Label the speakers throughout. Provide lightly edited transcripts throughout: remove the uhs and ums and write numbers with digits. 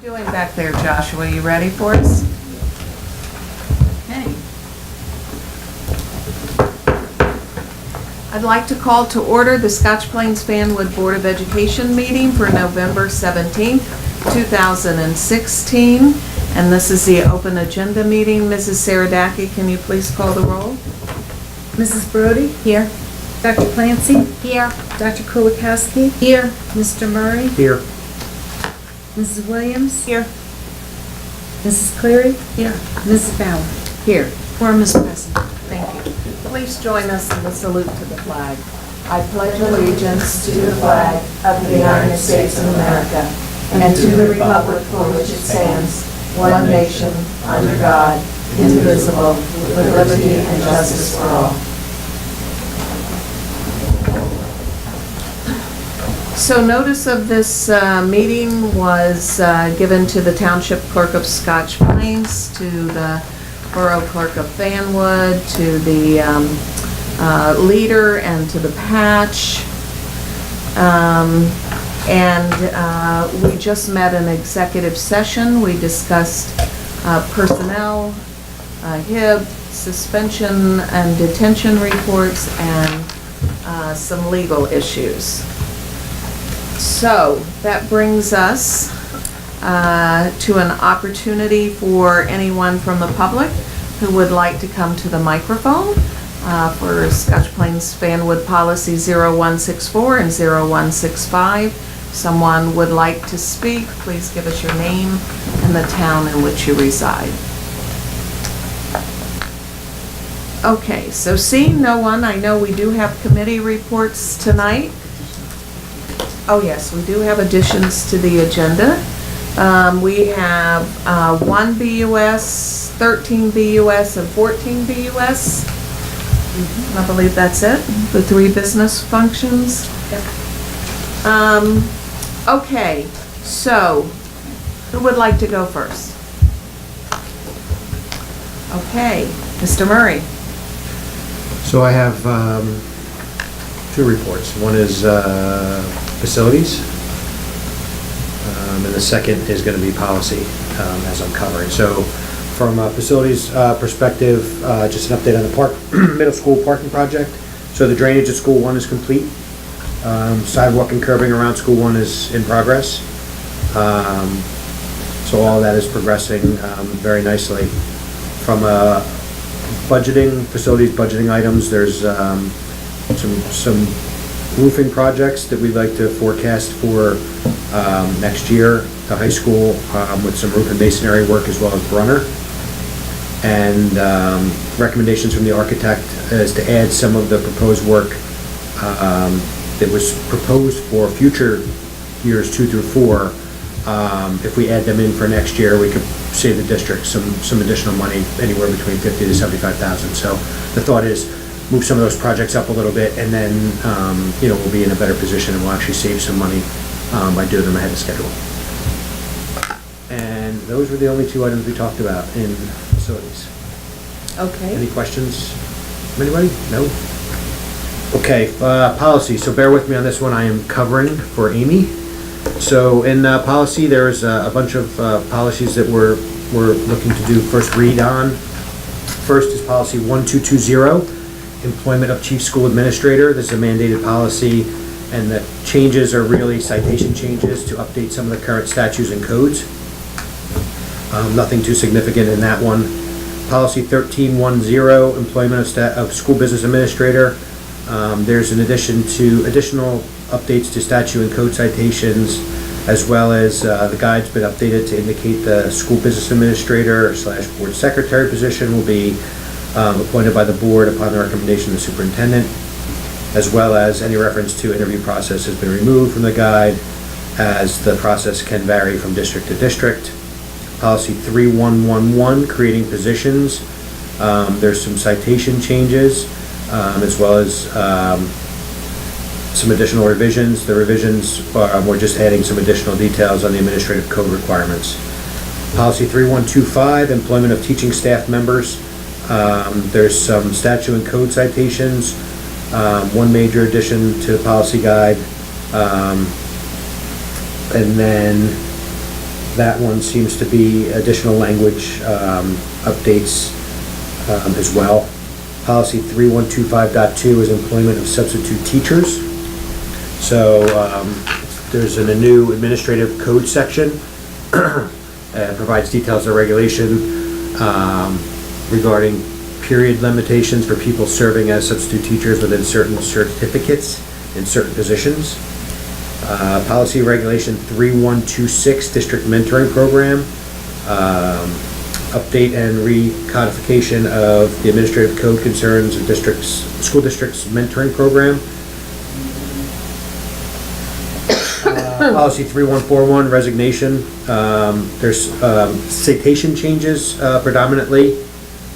Speaker 1: Doing back there, Joshua, you ready for us? Okay. I'd like to call to order the Scotch Plains Fanwood Board of Education meeting for November 17th, 2016. And this is the open agenda meeting. Mrs. Saradaki, can you please call the roll?
Speaker 2: Mrs. Brody? Here. Dr. Clancy? Here. Dr. Kulikowski? Here. Mr. Murray?
Speaker 3: Here.
Speaker 2: Mrs. Williams?
Speaker 1: Here.
Speaker 2: Mrs. Cleary?
Speaker 1: Here.
Speaker 2: Mrs. Bauer?
Speaker 1: Here. Quorum is present. Thank you. Please join us in the salute to the flag. I pledge allegiance to the flag of the United States of America and to the republic for which it stands, one nation, under God, indivisible, with liberty and justice for all. So notice of this meeting was given to the Township Clerk of Scotch Plains, to the Borough Clerk of Fanwood, to the leader, and to the patch. We just met an executive session. We discussed personnel, HIB, suspension and detention reports, and some legal issues. So that brings us to an opportunity for anyone from the public who would like to come to the microphone for Scotch Plains Fanwood Policy 0164 and 0165. Someone would like to speak, please give us your name and the town in which you reside. Okay, so seeing no one, I know we do have committee reports tonight. Oh yes, we do have additions to the agenda. We have 1 BUS, 13 BUS, and 14 BUS. I believe that's it, the 3 business functions. Okay, so who would like to go first? Okay, Mr. Murray.
Speaker 3: So I have 2 reports. One is facilities, and the second is going to be policy, as I'm covering. So from a facilities perspective, just an update on the middle school parking project. So the drainage at School 1 is complete. Sidewalk and curbing around School 1 is in progress. So all that is progressing very nicely. From facilities budgeting items, there's some roofing projects that we'd like to forecast for next year. The high school with some roof and masonry work, as well as Brunner. And recommendations from the architect is to add some of the proposed work that was proposed for future years 2 through 4. If we add them in for next year, we could save the district some additional money, anywhere between $50,000 to $75,000. So the thought is move some of those projects up a little bit, and then we'll be in a better position, and we'll actually save some money by doing them ahead of schedule. And those were the only 2 items we talked about in facilities.
Speaker 1: Okay.
Speaker 3: Any questions from anybody? No? Okay, policy. So bear with me on this one. I am covering for Amy. So in policy, there's a bunch of policies that we're looking to do first read on. First is policy 1220, employment of chief school administrator. This is a mandated policy, and the changes are really citation changes to update some of the current statutes and codes. Nothing too significant in that one. Policy 1310, employment of school business administrator. There's an additional updates to statute and code citations, as well as the guide's been updated to indicate the school business administrator / board secretary position will be appointed by the board upon the recommendation of the superintendent, as well as any reference to interview process has been removed from the guide, as the process can vary from district to district. Policy 3111, creating positions. There's some citation changes, as well as some additional revisions. The revisions we're just adding some additional details on the administrative code requirements. Policy 3125, employment of teaching staff members. There's some statute and code citations, one major addition to the policy guide, and then that one seems to be additional language updates as well. Policy 3125.2 is employment of substitute teachers. So there's a new administrative code section that provides details of regulation regarding period limitations for people serving as substitute teachers within certain certificates in certain positions. Policy Regulation 3126, District Mentoring Program. Update and recodification of the administrative code concerns of school districts mentoring program. Policy 3141, resignation. There's citation changes predominantly,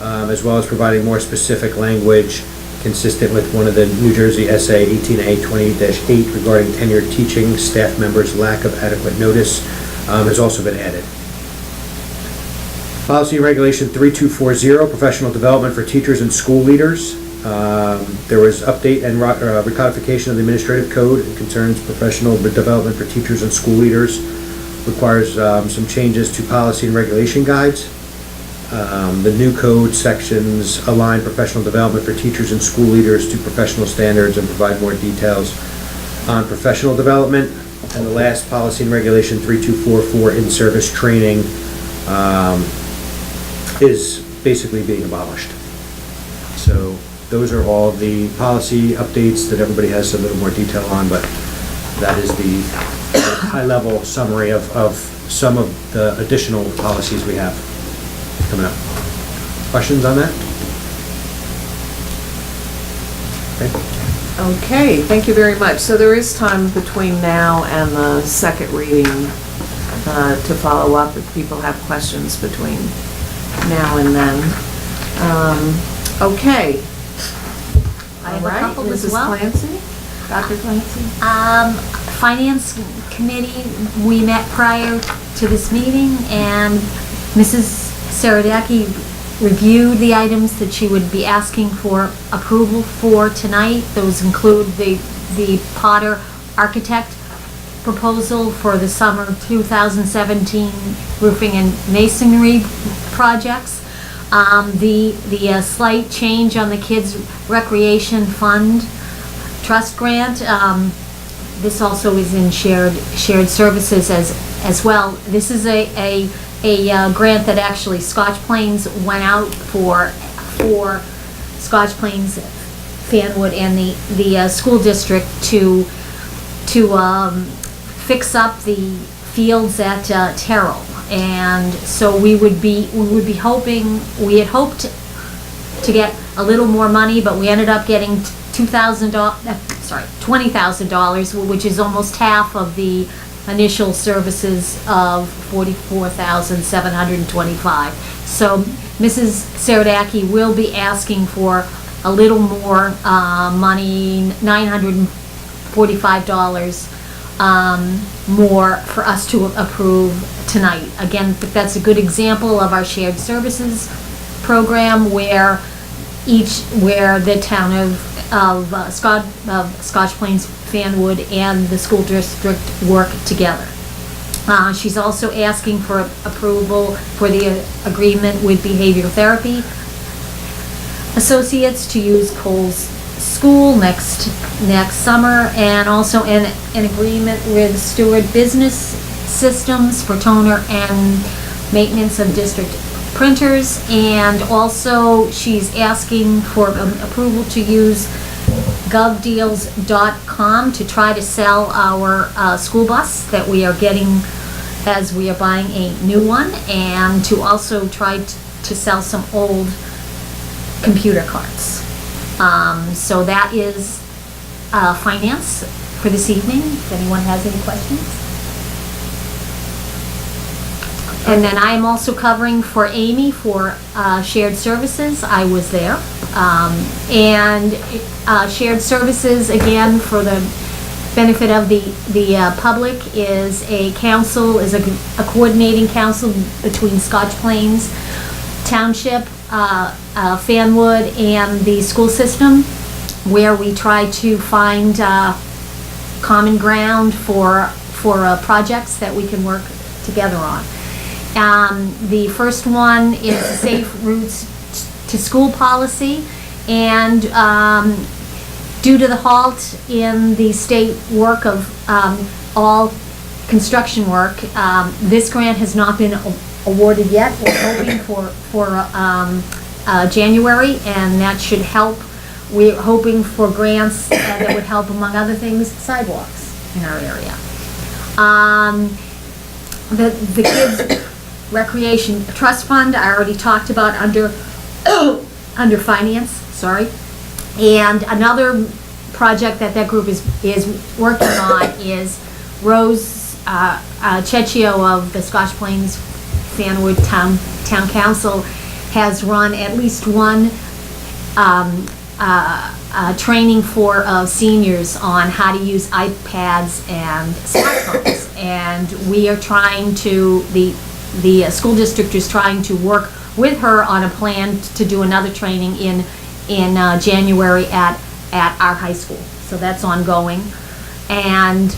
Speaker 3: as well as providing more specific language consistent with one of the New Jersey SA 18A 20-8 regarding tenured teaching staff members' lack of adequate notice has also been added. Policy Regulation 3240, professional development for teachers and school leaders. There was update and recodification of the administrative code. It concerns professional development for teachers and school leaders. Requires some changes to policy and regulation guides. The new code sections align professional development for teachers and school leaders to professional standards and provide more details on professional development. And the last policy and regulation 3244, in-service training, is basically being abolished. So those are all the policy updates that everybody has a little more detail on, but that is the high-level summary of some of the additional policies we have coming up. Questions on that? Okay.
Speaker 1: Okay, thank you very much. So there is time between now and the second reading to follow up if people have questions between now and then. Okay.
Speaker 4: I have
Speaker 1: All
Speaker 4: a
Speaker 1: right,
Speaker 4: couple as
Speaker 1: Mrs.
Speaker 4: well.
Speaker 1: Clancy? Dr. Clancy?
Speaker 4: Finance Committee, we met prior to this meeting, and Mrs. Saradaki reviewed the items that she would be asking for approval for tonight. Those include the Potter Architect proposal for the summer 2017 roofing and masonry projects. The slight change on the Kids Recreation Fund Trust Grant. This also is in shared services as well. This is a grant that actually Scotch Plains went out for Scotch Plains, Fanwood, and the school district to fix up the fields at Terrell. And so we would be hoping, we had hoped to get a little more money, but we ended up getting $20,000, which is almost half of the initial services of $44,725. So Mrs. Saradaki will be asking for a little more money, $945 more for us to approve tonight. Again, that's a good example of our shared services program where the town of Scotch Plains, Fanwood, and the school district work together. She's also asking for approval for the agreement with Behavioral Therapy Associates to use Coles School next summer, and also an agreement with Stewart Business Systems for toner and maintenance of district printers. And also she's asking for approval to use govdeals.com to try to sell our school bus that we are getting as we are buying a new one, and to also try to sell some old computer cards. So that is finance for this evening, if anyone has any questions. And then I am also covering for Amy for shared services. I was there. And shared services, again, for the benefit of the public, is a coordinating council between Scotch Plains Township, Fanwood, and the school system, where we try to find common ground for projects that we can work together on. The first one is Safe Routes to School policy, and due to the halt in the state work of all construction work, this grant has not been awarded yet. We're hoping for January, and that should help. We're hoping for grants that would help, among other things, sidewalks in our area. The Kids Recreation Trust Fund, I already talked about under finance, sorry. And another project that group is working on is Rose Cecchio of the Scotch Plains Fanwood Town Council has run at least one training for seniors on how to use iPads and smartphones. And we are trying to, the school district is trying to work with her on a plan to do another training in January at our high school. So that's ongoing. And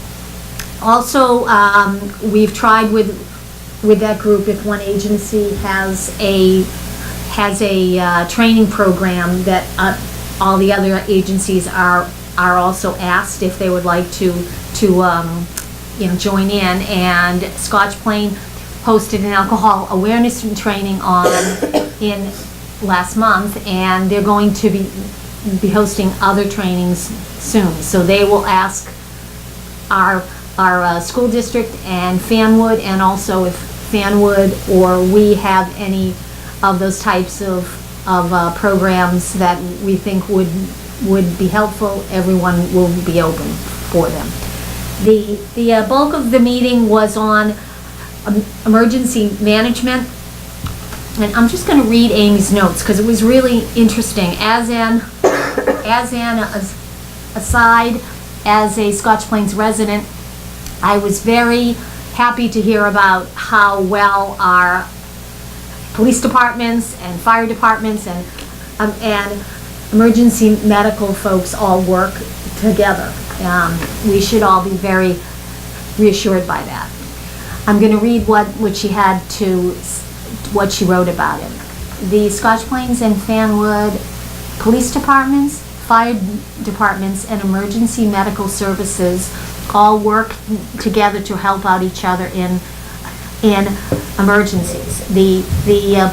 Speaker 4: also, we've tried with that group, if one agency has a training program that all the other agencies are also asked if they would like to join in. And Scotch Plain hosted an alcohol awareness training in last month, and they're going to be hosting other trainings soon. So they will ask our school district and Fanwood, and also if Fanwood or we have any of those types of programs that we think would be helpful, everyone will be open for them. The bulk of the meeting was on emergency management, and I'm just going to read Amy's notes because it was really interesting. As an aside, as a Scotch Plains resident, I was very happy to hear about how well our police departments and fire departments and emergency medical folks all work together. We should all be very reassured by that. I'm going to read what she wrote about it. The Scotch Plains and Fanwood police departments, fire departments, and emergency medical services all work together to help out each other in emergencies. The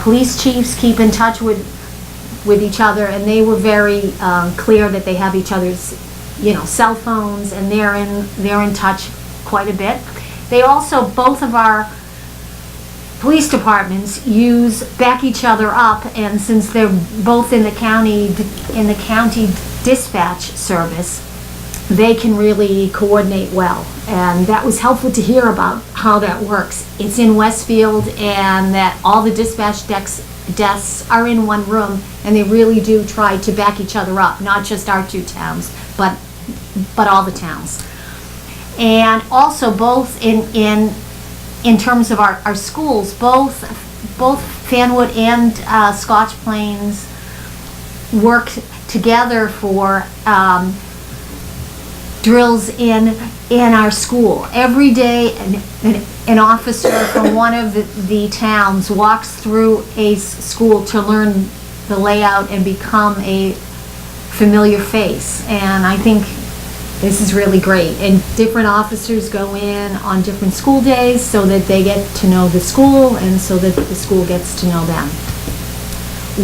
Speaker 4: police chiefs keep in touch with each other, and they were very clear that they have each other's cell phones, and they're in touch quite a bit. They also, both of our police departments back each other up, and since they're both in the county dispatch service, they can really coordinate well. And that was helpful to hear about how that works. It's in Westfield, and that all the dispatch desks are in one room, and they really do try to back each other up, not just our two towns, but all the towns. And also both in terms of our schools, both Fanwood and Scotch Plains work together for drills in our school. Every day an officer from one of the towns walks through a school to learn the layout and become a familiar face. And I think this is really great. And different officers go in on different school days so that they get to know the school and so that the school gets to know them.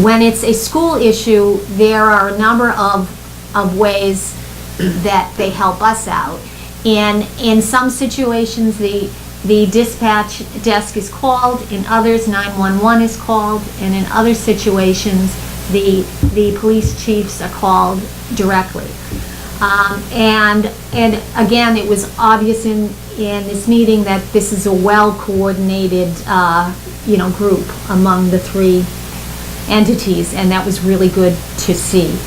Speaker 4: When it's a school issue, there are a number of ways that they help us out. In some situations, the dispatch desk is called, in others 911 is called, and in other situations the police chiefs are called directly. And again, it was obvious in this meeting that this is a well-coordinated group among the three entities, and that was really good to see.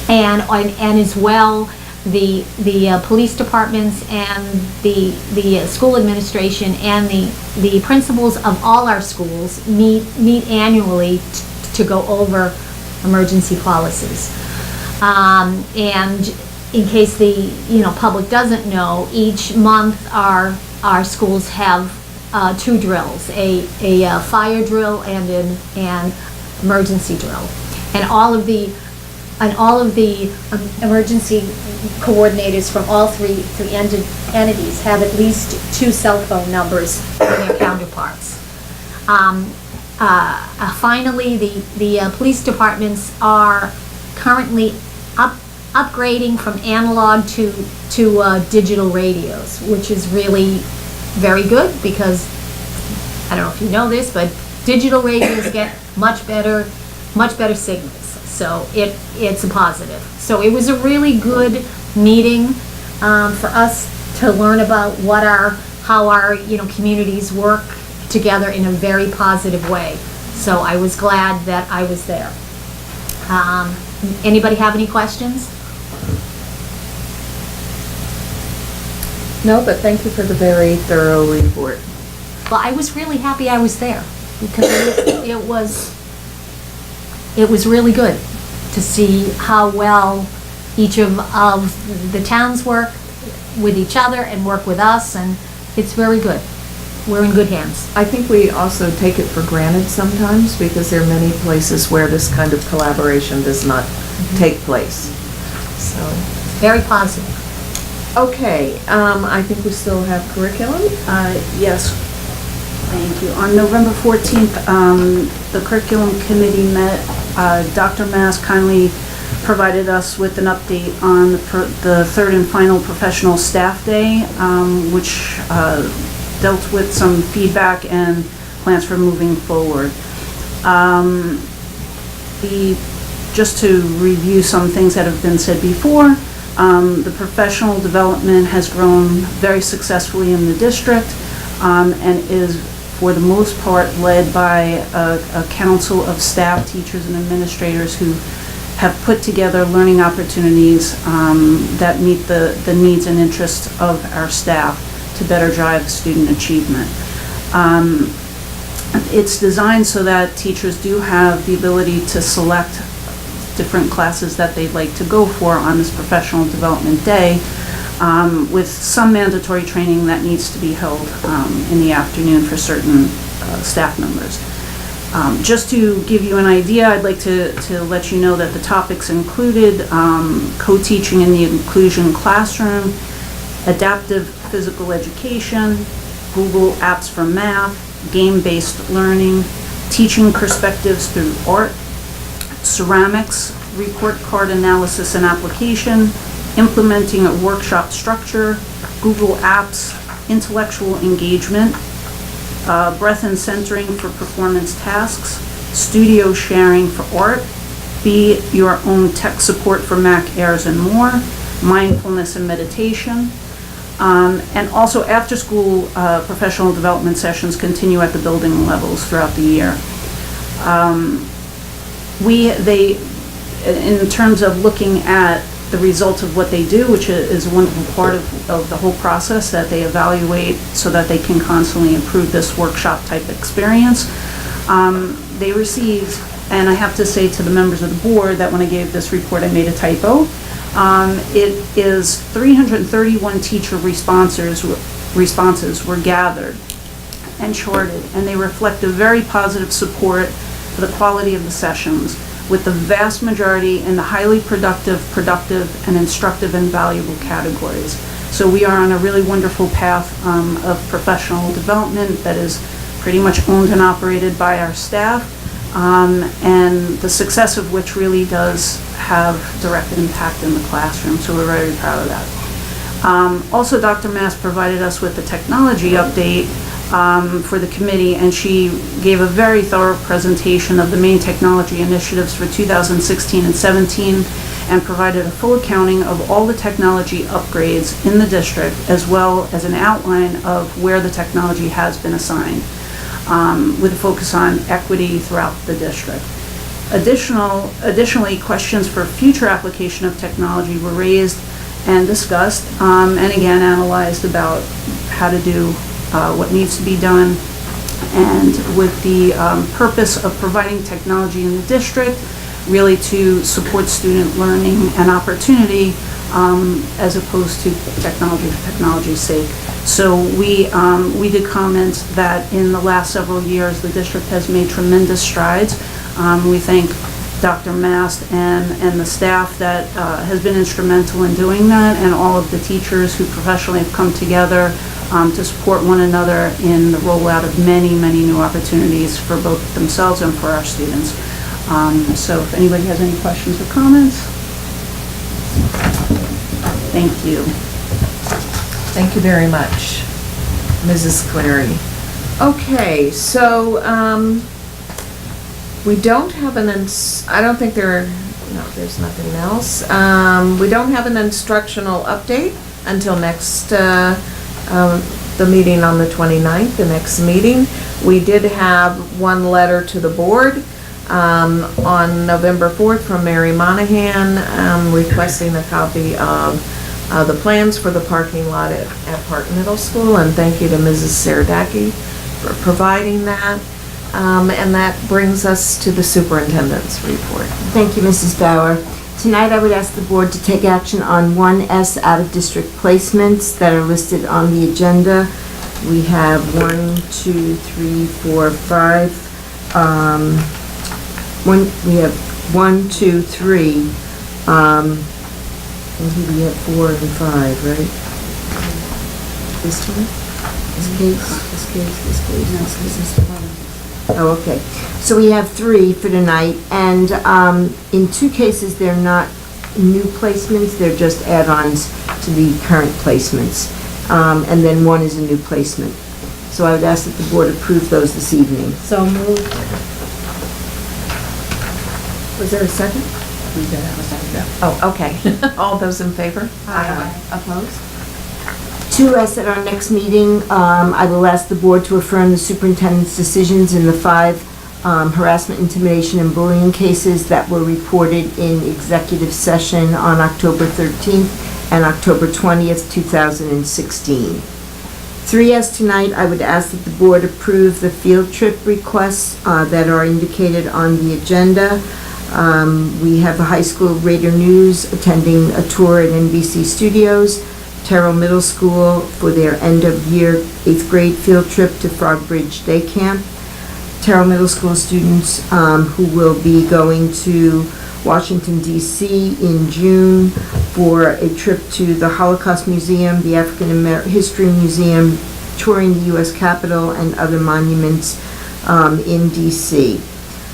Speaker 4: And as well, the police departments and the school administration and the principals of all our schools meet annually to go over emergency policies. And in case the public doesn't know, each month our schools have two drills, a fire drill and an emergency drill. And all of the emergency coordinators from all three entities have at least 2 cell phone numbers from their counterparts. Finally, the police departments are currently upgrading from analog to digital radios, which is really very good because, I don't know if you know this, but digital radios get much better signals. So it's a positive. So it was a really good meeting for us to learn about how our communities work together in a very positive way. So I was glad that I was there. Anybody have any questions?
Speaker 1: No, but thank you for the very thorough report.
Speaker 4: Well, I was really happy I was there because it was really good to see how well each of the towns work with each other and work with us, and it's very good. We're in good hands.
Speaker 1: I think we also take it for granted sometimes because there are many places where this kind of collaboration does not take place. So,
Speaker 4: Very positive.
Speaker 1: okay, I think we still have curriculum.
Speaker 5: Yes, thank you. On November 14th, the curriculum committee met. Dr. Mass kindly provided us with an update on the third and final professional staff day, which dealt with some feedback and plans for moving forward. Just to review some things that have been said before, the professional development has grown very successfully in the district and is, for the most part, led by a council of staff, teachers, and administrators who have put together learning opportunities that meet the needs and interests of our staff to better drive student achievement. It's designed so that teachers do have the ability to select different classes that they'd like to go for on this professional development day, with some mandatory training that needs to be held in the afternoon for certain staff members. Just to give you an idea, I'd like to let you know that the topics included co-teaching in the inclusion classroom, adaptive physical education, Google Apps for Math, game-based learning, teaching perspectives through art, ceramics, report card analysis and application, implementing a workshop structure, Google Apps, intellectual engagement, breath and centering for performance tasks, studio sharing for art, be your own tech support for Mac Airs and more, mindfulness and meditation, and also after-school professional development sessions continue at the building levels throughout the year. In terms of looking at the results of what they do, which is a wonderful part of the whole process, that they evaluate so that they can constantly improve this workshop type experience. They received, and I have to say to the members of the board that when I gave this report I made a typo. It is 331 teacher responses were gathered and charted, and they reflect a very positive support for the quality of the sessions, with the vast majority in the highly productive, and instructive and valuable categories. So we are on a really wonderful path of professional development that is pretty much owned and operated by our staff, and the success of which really does have direct impact in the classroom, so we're very proud of that. Also, Dr. Mass provided us with a technology update for the committee, and she gave a very thorough presentation of the main technology initiatives for 2016 and 17, and provided a full accounting of all the technology upgrades in the district, as well as an outline of where the technology has been assigned, with a focus on equity throughout the district. Additionally, questions for future application of technology were raised and discussed, and again analyzed about how to do what needs to be done, and with the purpose of providing technology in the district really to support student learning and opportunity as opposed to technology for technology's sake. So we did comment that in the last several years, the district has made tremendous strides. We thank Dr. Mast and the staff that has been instrumental in doing that, and all of the teachers who professionally have come together to support one another in the rollout of many, many new opportunities for both themselves and for our students. So if anybody has any questions or comments? Thank you.
Speaker 1: Thank you very much, Mrs. Clary. Okay, so, we don't have I don't think there's nothing else. We don't have an instructional update until next, the meeting on the 29th, the next meeting. We did have one letter to the board, on November 4th from Mary Monahan, requesting a copy of the plans for the parking lot at Park Middle School, and thank you to Mrs. Saradaki for providing that. And that brings us to the superintendent's report.
Speaker 6: Thank you, Mrs. Bauer. Tonight, I would ask the board to take action on 1S out-of-district placements that are listed on the agenda. We have 1, 2, 3, 4, 5. We have 1, 2, 3. And here we have 4 and 5, right? This one? This case. Oh, okay. So we have 3 for tonight, and in 2 cases, they're not new placements, they're just add-ons to the current placements. And then 1 is a new placement. So I would ask that the board approve those this evening.
Speaker 2: So moved.
Speaker 1: Was there a second?
Speaker 2: We did have a second.
Speaker 1: Oh, okay. All those in favor?
Speaker 2: Aye.
Speaker 1: Opposed?
Speaker 6: 2S at our next meeting, I will ask the board to affirm the superintendent's decisions in the 5 harassment, intimidation, and bullying cases that were reported in executive session on October 13th and October 20th, 2016. 3S tonight, I would ask that the board approve the field trip requests that are indicated on the agenda. We have the high school Raider News attending a tour at NBC Studios, Terrell Middle School for their end-of-year 8th grade field trip to Frog Bridge Day Camp, Terrell Middle School students who will be going to Washington, D.C. in June for a trip to the Holocaust Museum, the African American History Museum, touring the U.S. Capitol and other monuments in D.C.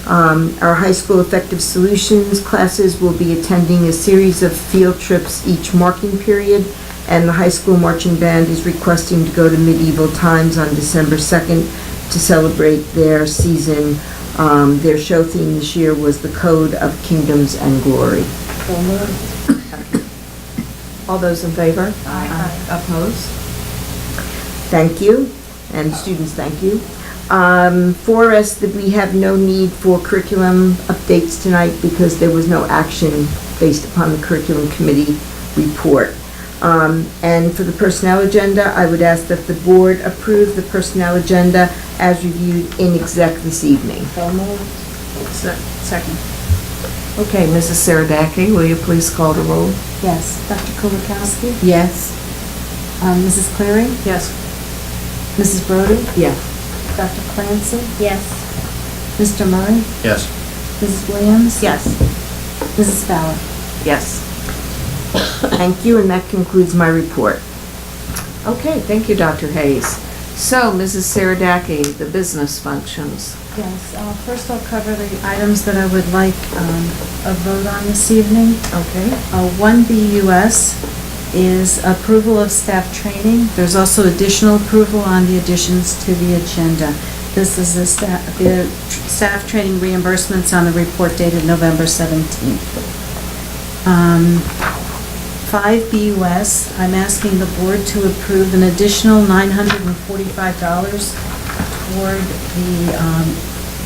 Speaker 6: Our high school effective solutions classes will be attending a series of field trips each marking period, and the high school marching band is requesting to go to Medieval Times on December 2nd to celebrate their season. Their show theme this year was The Code of Kingdoms and Glory.
Speaker 2: So moved.
Speaker 1: All those in favor? Opposed?
Speaker 6: Thank you, and students, thank you. For us, that we have no need for curriculum updates tonight because there was no action based upon the curriculum committee report. And for the personnel agenda, I would ask that the board approve the personnel agenda as reviewed in exec this evening.
Speaker 2: So moved.
Speaker 5: Second.
Speaker 1: Okay, Mrs. Saradaki, will you please call the roll?
Speaker 2: Yes. Dr. Kulikowski?
Speaker 6: Yes.
Speaker 2: Mrs. Cleary?
Speaker 5: Yes.
Speaker 2: Mrs. Brody?
Speaker 6: Yes.
Speaker 2: Dr. Clancy?
Speaker 4: Yes.
Speaker 2: Mr. Murray?
Speaker 3: Yes.
Speaker 2: Mrs. Williams?
Speaker 1: Yes.
Speaker 2: Mrs. Bauer?
Speaker 1: Yes.
Speaker 6: Thank you, and that concludes my report.
Speaker 1: Okay, thank you, Dr. Hayes. So, Mrs. Saradaki, the business functions.
Speaker 2: Yes, first I'll cover the items that I would like a vote on this evening.
Speaker 1: Okay.
Speaker 2: 1BUS is approval of staff training. There's also additional approval on the additions to the agenda. This is the staff training reimbursements on the report dated November 17th. 5BUS, I'm asking the board to approve an additional $945 toward the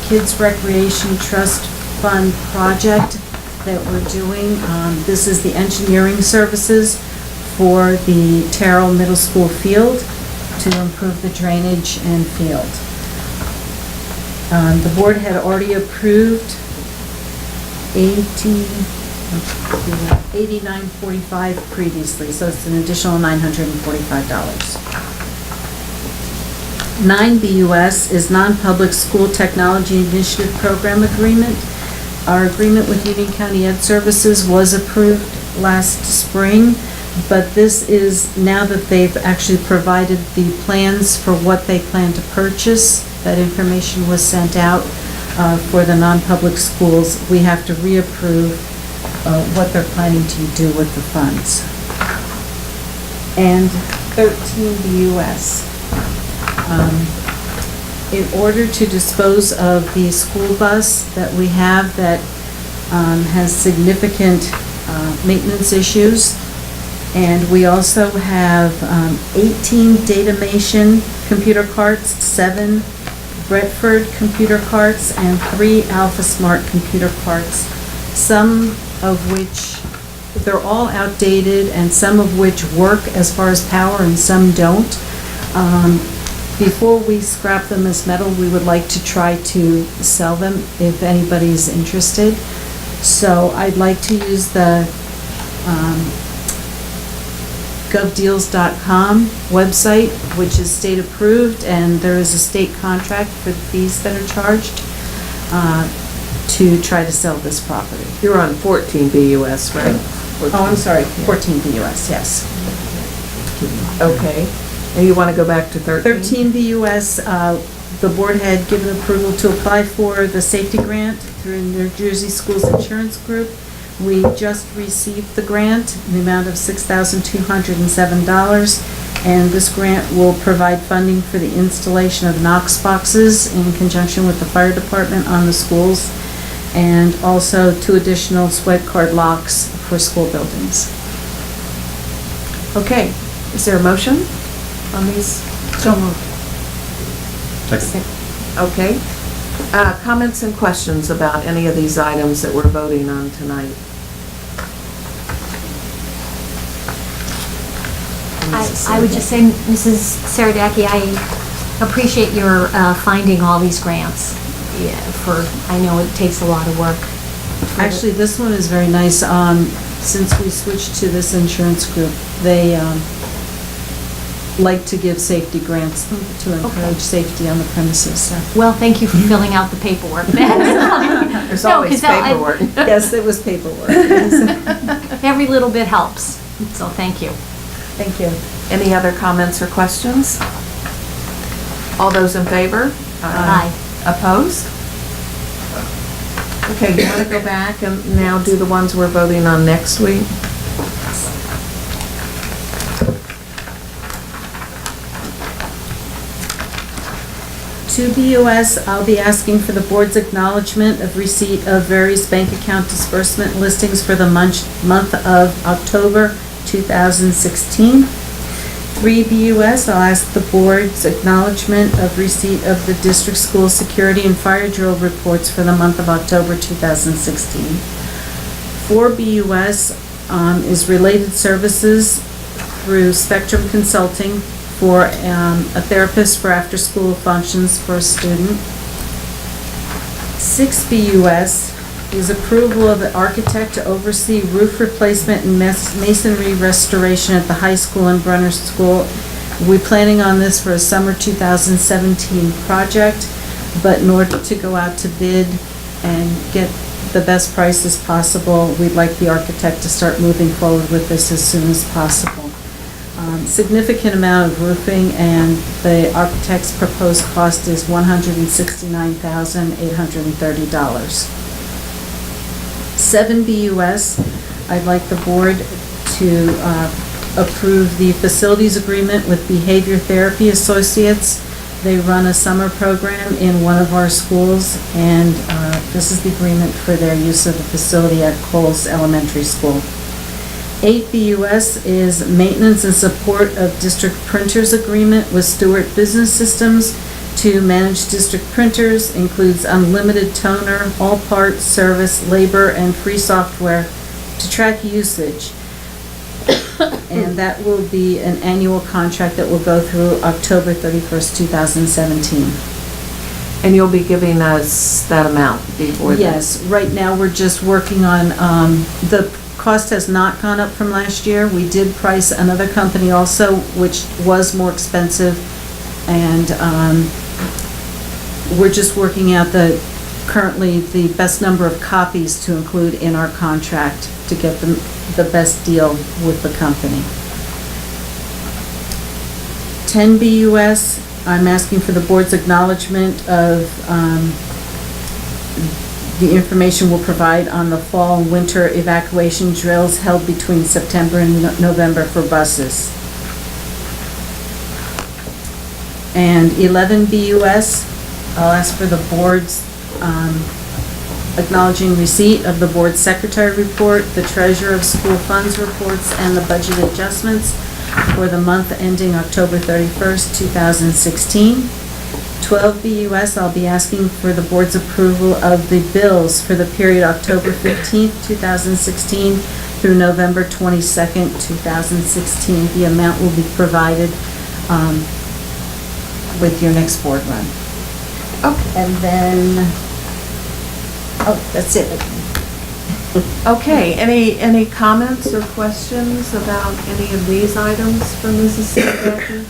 Speaker 2: Kids Recreation Trust Fund project that we're doing. This is the engineering services for the Terrell Middle School field to improve the drainage and field. The board had already approved $89.45 previously, so it's an additional $945. 9 BUS is Non-Public School Technology Initiative Program Agreement. Our agreement with Union County Ed Services was approved last spring, but this is now that they've actually provided the plans for what they plan to purchase. That information was sent out for the non-public schools. We have to reapprove what they're planning to do with the funds. And 13 BUS. In order to dispose of the school bus that we have that has significant maintenance issues, and we also have 18 Datamation computer carts, 7 Bradford computer carts, and 3 Alpha Smart computer carts, some of which, they're all outdated, and some of which work as far as power and some don't. Before we scrap them as metal, we would like to try to sell them if anybody's interested. So I'd like to use the govdeals.com website, which is state approved, and there is a state contract for the fees that are charged to try to sell this property.
Speaker 1: You're on 14 BUS, right?
Speaker 2: Oh, I'm sorry, 14 BUS, yes.
Speaker 1: Okay. And you want to go back to 13?
Speaker 2: 13 BUS, the board had given approval to apply for the safety grant through New Jersey Schools Insurance Group. We just received the grant in the amount of $6,207, and this grant will provide funding for the installation of Knox boxes in conjunction with the fire department on the schools, and also 2 additional swipe card locks for school buildings.
Speaker 1: Okay. Is there a motion on these?
Speaker 5: So moved.
Speaker 3: Second.
Speaker 1: Okay. Comments and questions about any of these items that we're voting on tonight?
Speaker 4: I would just say, Mrs. Saradaki, I appreciate your finding all these grants. Yeah, I know it takes a lot of work.
Speaker 2: Actually, this one is very nice. Since we switched to this insurance group, they like to give safety grants to encourage safety on the premises. So.
Speaker 4: Well, thank you for filling out the paperwork then.
Speaker 1: There's
Speaker 4: No,
Speaker 1: always
Speaker 4: 'cause that-
Speaker 1: paperwork.
Speaker 2: Yes, it was paperwork.
Speaker 4: Every little bit helps, so thank you.
Speaker 2: Thank you.
Speaker 1: Any other comments or questions? All those in favor?
Speaker 4: Aye.
Speaker 1: Opposed? Okay, you want to go back and now do the ones we're voting on next week?
Speaker 2: 2 BUS, I'll be asking for the board's acknowledgement of receipt of various bank account disbursement listings for the month of October 2016. 3 BUS, I'll ask the board's acknowledgement of receipt of the district school security and fire drill reports for the month of October 2016. 4 BUS is related services through Spectrum Consulting for a therapist for after-school functions for a student. 6 BUS is approval of the architect to oversee roof replacement and masonry restoration at the high school and Brunner School. We're planning on this for a summer 2017 project, but in order to go out to bid and get the best prices possible, we'd like the architect to start moving forward with this as soon as possible. Significant amount of roofing, and the architect's proposed cost is $169,830. 7 BUS, I'd like the board to approve the facilities agreement with Behavior Therapy Associates. They run a summer program in one of our schools, and this is the agreement for their use of the facility at Coles Elementary School. 8 BUS is maintenance and support of district printers agreement with Stewart Business Systems to manage district printers, includes unlimited toner, all parts, service, labor, and free software to track usage. And that will be an annual contract that will go through October 31st, 2017.
Speaker 1: And you'll be giving us that amount before the...
Speaker 2: Yes, right now, we're just working on, the cost has not gone up from last year. We did price another company also, which was more expensive, and we're just working out currently the best number of copies to include in our contract to get the best deal with the company. 10 BUS, I'm asking for the board's acknowledgement of the information we'll provide on the fall and winter evacuation drills held between September and November for buses. And 11 BUS, I'll ask for the board's acknowledging receipt of the board secretary report, the treasurer of school funds reports, and the budget adjustments for the month ending October 31st, 2016. 12 BUS, I'll be asking for the board's approval of the bills for the period October 15th, 2016 through November 22nd, 2016. The amount will be provided with your next board run.
Speaker 1: Okay.
Speaker 2: And then, that's it.
Speaker 1: Okay, any comments or questions about any of these items from Mrs. Seebecker?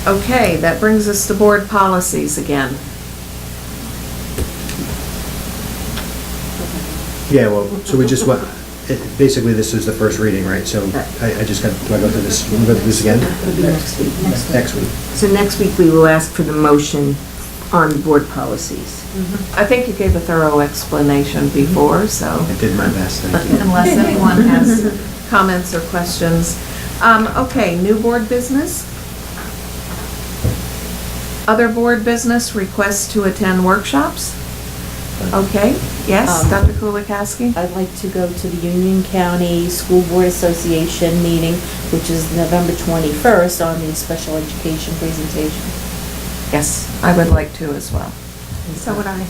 Speaker 1: Okay, that brings us to board policies again.
Speaker 3: Yeah, well, so we just went, basically, this is the first reading, right? So I just got, do I go through this, we'll go through this again?
Speaker 6: It'll be next week.
Speaker 3: Next week.
Speaker 6: So next week, we will ask for the motion on the board policies.
Speaker 1: I think you gave a thorough explanation before, so
Speaker 3: I did my best, thank you.
Speaker 1: unless anyone has comments or questions. Okay, new board business? Other board business, requests to attend workshops? Okay, yes, Dr. Kulikowski?
Speaker 7: I'd like to go to the Union County School Board Association meeting, which is November 21st, on the special education presentation.
Speaker 1: Yes, I would like to as well.
Speaker 5: So would I.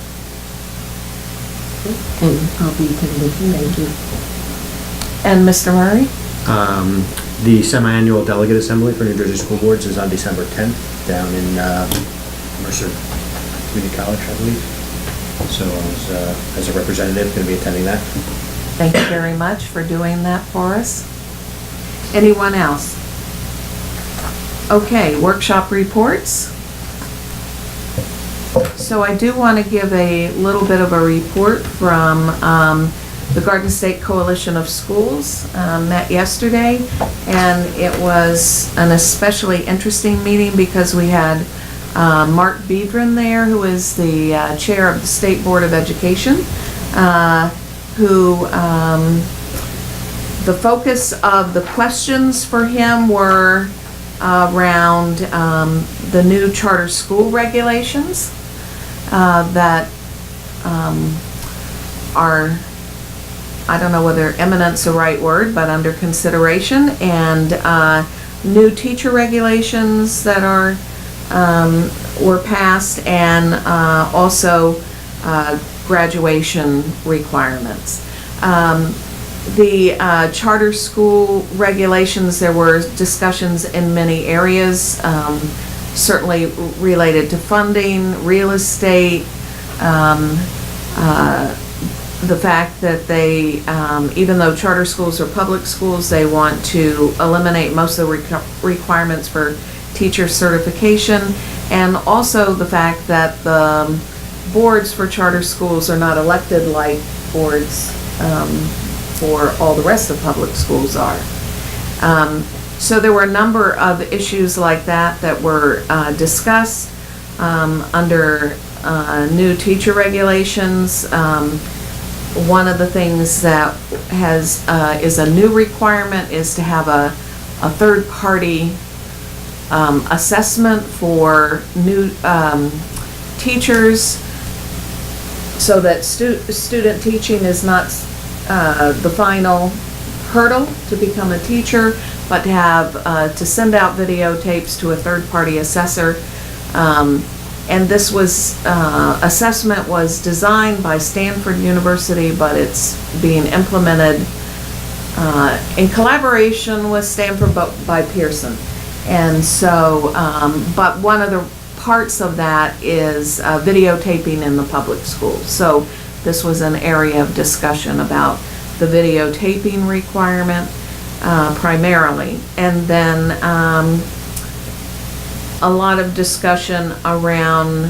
Speaker 6: And I'll be attending, thank you.
Speaker 1: And Mr. Murray?
Speaker 3: The semi-annual delegate assembly for New Jersey School Boards is on December 10th down in Mercer Community College, I believe. So I was, as a representative, going to be attending that.
Speaker 1: Thank you very much for doing that for us. Anyone else? Okay, workshop reports. So I do want to give a little bit of a report from the Garden State Coalition of Schools, met yesterday, and it was an especially interesting meeting because we had Mark Biedron there, who is the chair of the State Board of Education, who the focus of the questions for him were around the new charter school regulations that are, I don't know whether imminent's the right word, but under consideration, and new teacher regulations that are were passed, and also graduation requirements. The charter school regulations, there were discussions in many areas, certainly related to funding, real estate, the fact that they, even though charter schools are public schools, they want to eliminate most of the requirements for teacher certification, and also the fact that the boards for charter schools are not elected like boards for all the rest of public schools are. So there were a number of issues like that that were discussed under new teacher regulations. One of the things that has is a new requirement is to have a third-party assessment for new teachers, so that student teaching is not the final hurdle to become a teacher, but to have to send out videotapes to a third-party assessor. And this was, assessment was designed by Stanford University, but it's being implemented in collaboration with Stanford, but by Pearson. And so, but one of the parts of that is videotaping in the public schools. So this was an area of discussion about the videotaping requirement primarily. And then a lot of discussion around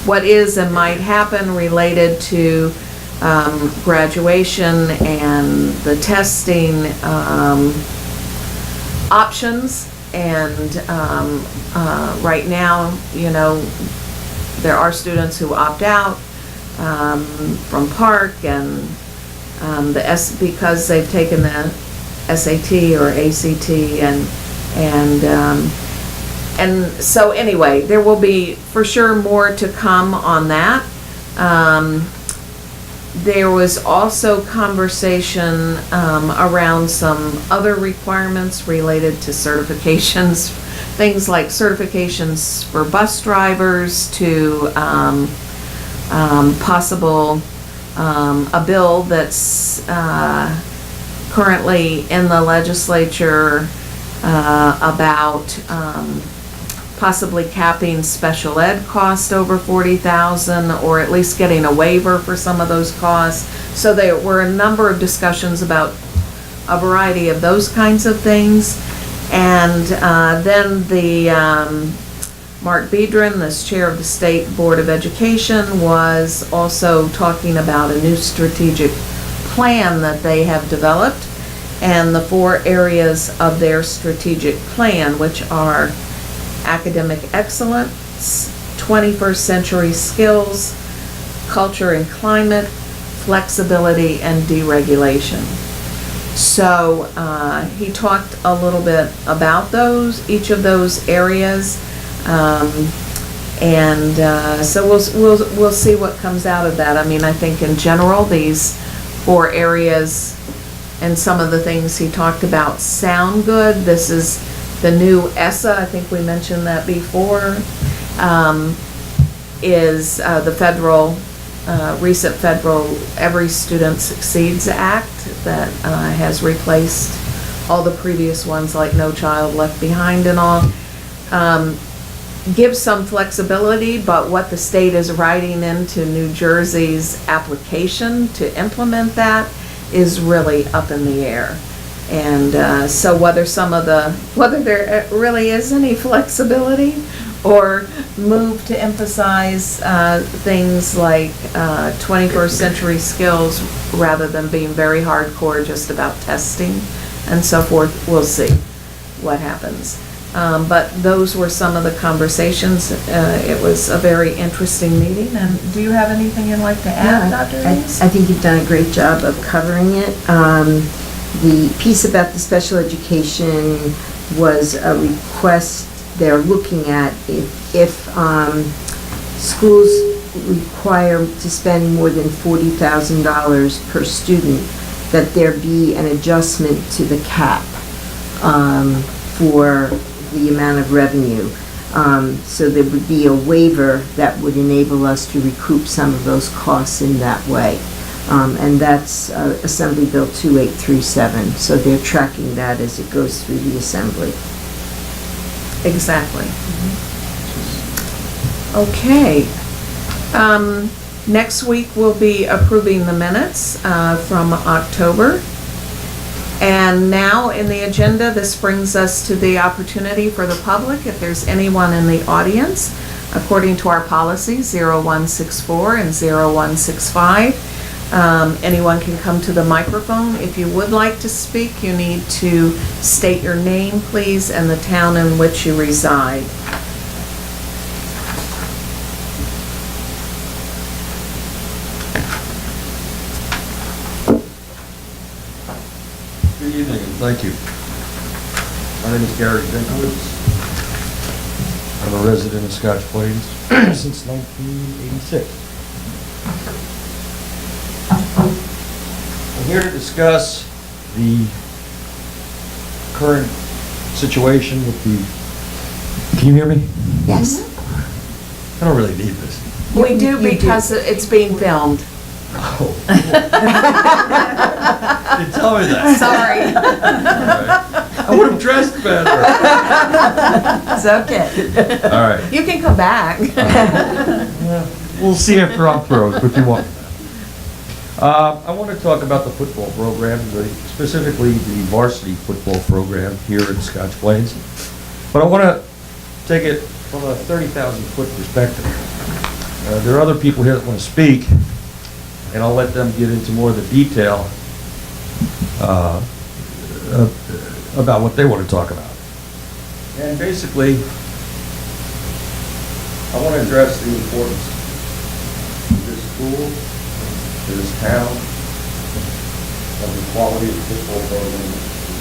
Speaker 1: what is and might happen related to graduation and the testing options. And right now, you know, there are students who opt out from Park, and because they've taken the SAT or ACT, and so anyway, there will be for sure more to come on that. There was also conversation around some other requirements related to certifications, things like certifications for bus drivers, to possible, a bill that's currently in the legislature about possibly capping special ed cost over $40,000, or at least getting a waiver for some of those costs. So there were a number of discussions about a variety of those kinds of things. And then the Mark Bedrin, this chair of the State Board of Education, was also talking about a new strategic plan that they have developed, and the 4 areas of their strategic plan, which are academic excellence, 21st century skills, culture and climate, flexibility, and deregulation. So he talked a little bit about each of those areas, so we'll see what comes out of that. I mean, I think in general, these 4 areas and some of the things he talked about sound good. This is the new ESSA, I think we mentioned that before, is the federal, recent federal Every Student Succeeds Act that has replaced all the previous ones like No Child Left Behind and all. Gives some flexibility, but what the state is writing into New Jersey's application to implement that is really up in the air. And so whether there really is any flexibility, or move to emphasize things like 21st century skills rather than being very hardcore just about testing and so forth, we'll see what happens. But those were some of the conversations. It was a very interesting meeting. And do you have anything you'd like to add, Dr. Rees?
Speaker 6: I think you've done a great job of covering it. The piece about the special education was a request they're looking at if schools require to spend more than $40,000 per student, that there be an adjustment to the cap for the amount of revenue. So there would be a waiver that would enable us to recoup some of those costs in that way. And that's Assembly Bill 2837. So they're tracking that as it goes through the Assembly.
Speaker 1: Exactly. Okay. Next week we'll be approving the minutes from October. And now in the agenda, this brings us to the opportunity for the public, if there's anyone in the audience, according to our policies 0164 and 0165. Anyone can come to the microphone. If you would like to speak, you need to state your name, please, and the town in which you reside.
Speaker 8: Good evening, and thank you. My name is Gary Dinkowitz. I'm a resident of Scotch Plains since 1986. I'm here to discuss the current situation with the... Can you hear me?
Speaker 6: Yes.
Speaker 8: I don't really need this.
Speaker 1: We do because it's being filmed.
Speaker 8: You tell me that.
Speaker 1: Sorry.
Speaker 8: I would have dressed better.
Speaker 1: It's okay.
Speaker 8: All right.
Speaker 1: You can come back.
Speaker 8: We'll see after I'm through, if you want. I want to talk about the football program, specifically the varsity football program here at Scotch Plains. But I want to take it from a 30,000-foot perspective. There are other people here that want to speak, and I'll let them get into more of the detail about what they want to talk about. And basically, I want to address the importance of this school, to this town, of the quality of the football program.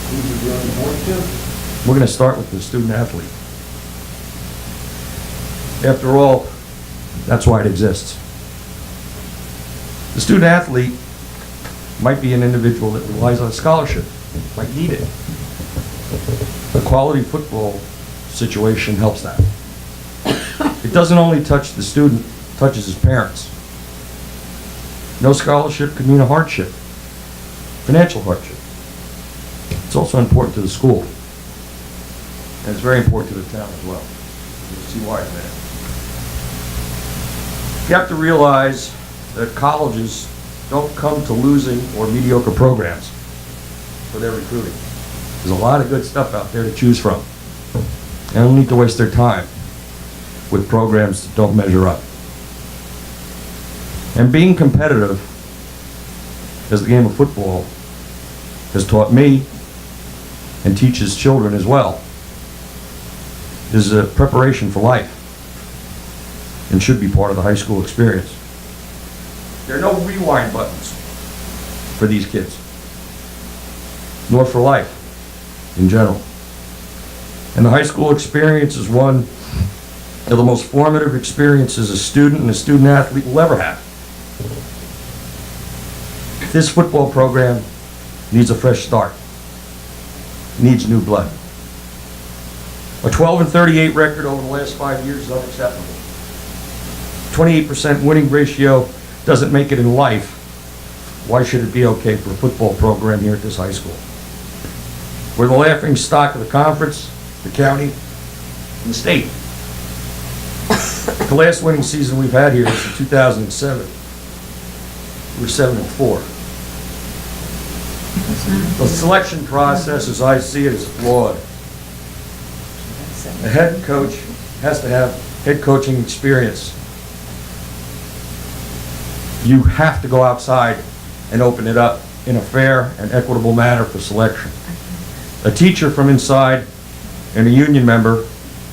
Speaker 8: Who's it really important to? We're going to start with the student athlete. After all, that's why it exists. The student athlete might be an individual that relies on a scholarship, might need it. The quality football situation helps that. It doesn't only touch the student, it touches his parents. No scholarship could mean a hardship, financial hardship. It's also important to the school. And it's very important to the town as well. You'll see why in a minute. You have to realize that colleges don't come to losing or mediocre programs for their recruiting. There's a lot of good stuff out there to choose from. They don't need to waste their time with programs that don't measure up. And being competitive, as the game of football has taught me and teaches children as well, is a preparation for life and should be part of the high school experience. There are no rewind buttons for these kids, nor for life in general. And the high school experience is one of the most formative experiences a student and a student athlete will ever have. This football program needs a fresh start. It needs new blood. A 12-38 record over the last 5 years is unacceptable. 28% winning ratio doesn't make it in life. Why should it be okay for a football program here at this high school? We're the laughing stock of the conference, the county, and the state. The last winning season we've had here is in 2007. We were 7-4. The selection process, as I see it, is flawed. The head coach has to have head coaching experience. You have to go outside and open it up in a fair and equitable manner for selection. A teacher from inside and a union member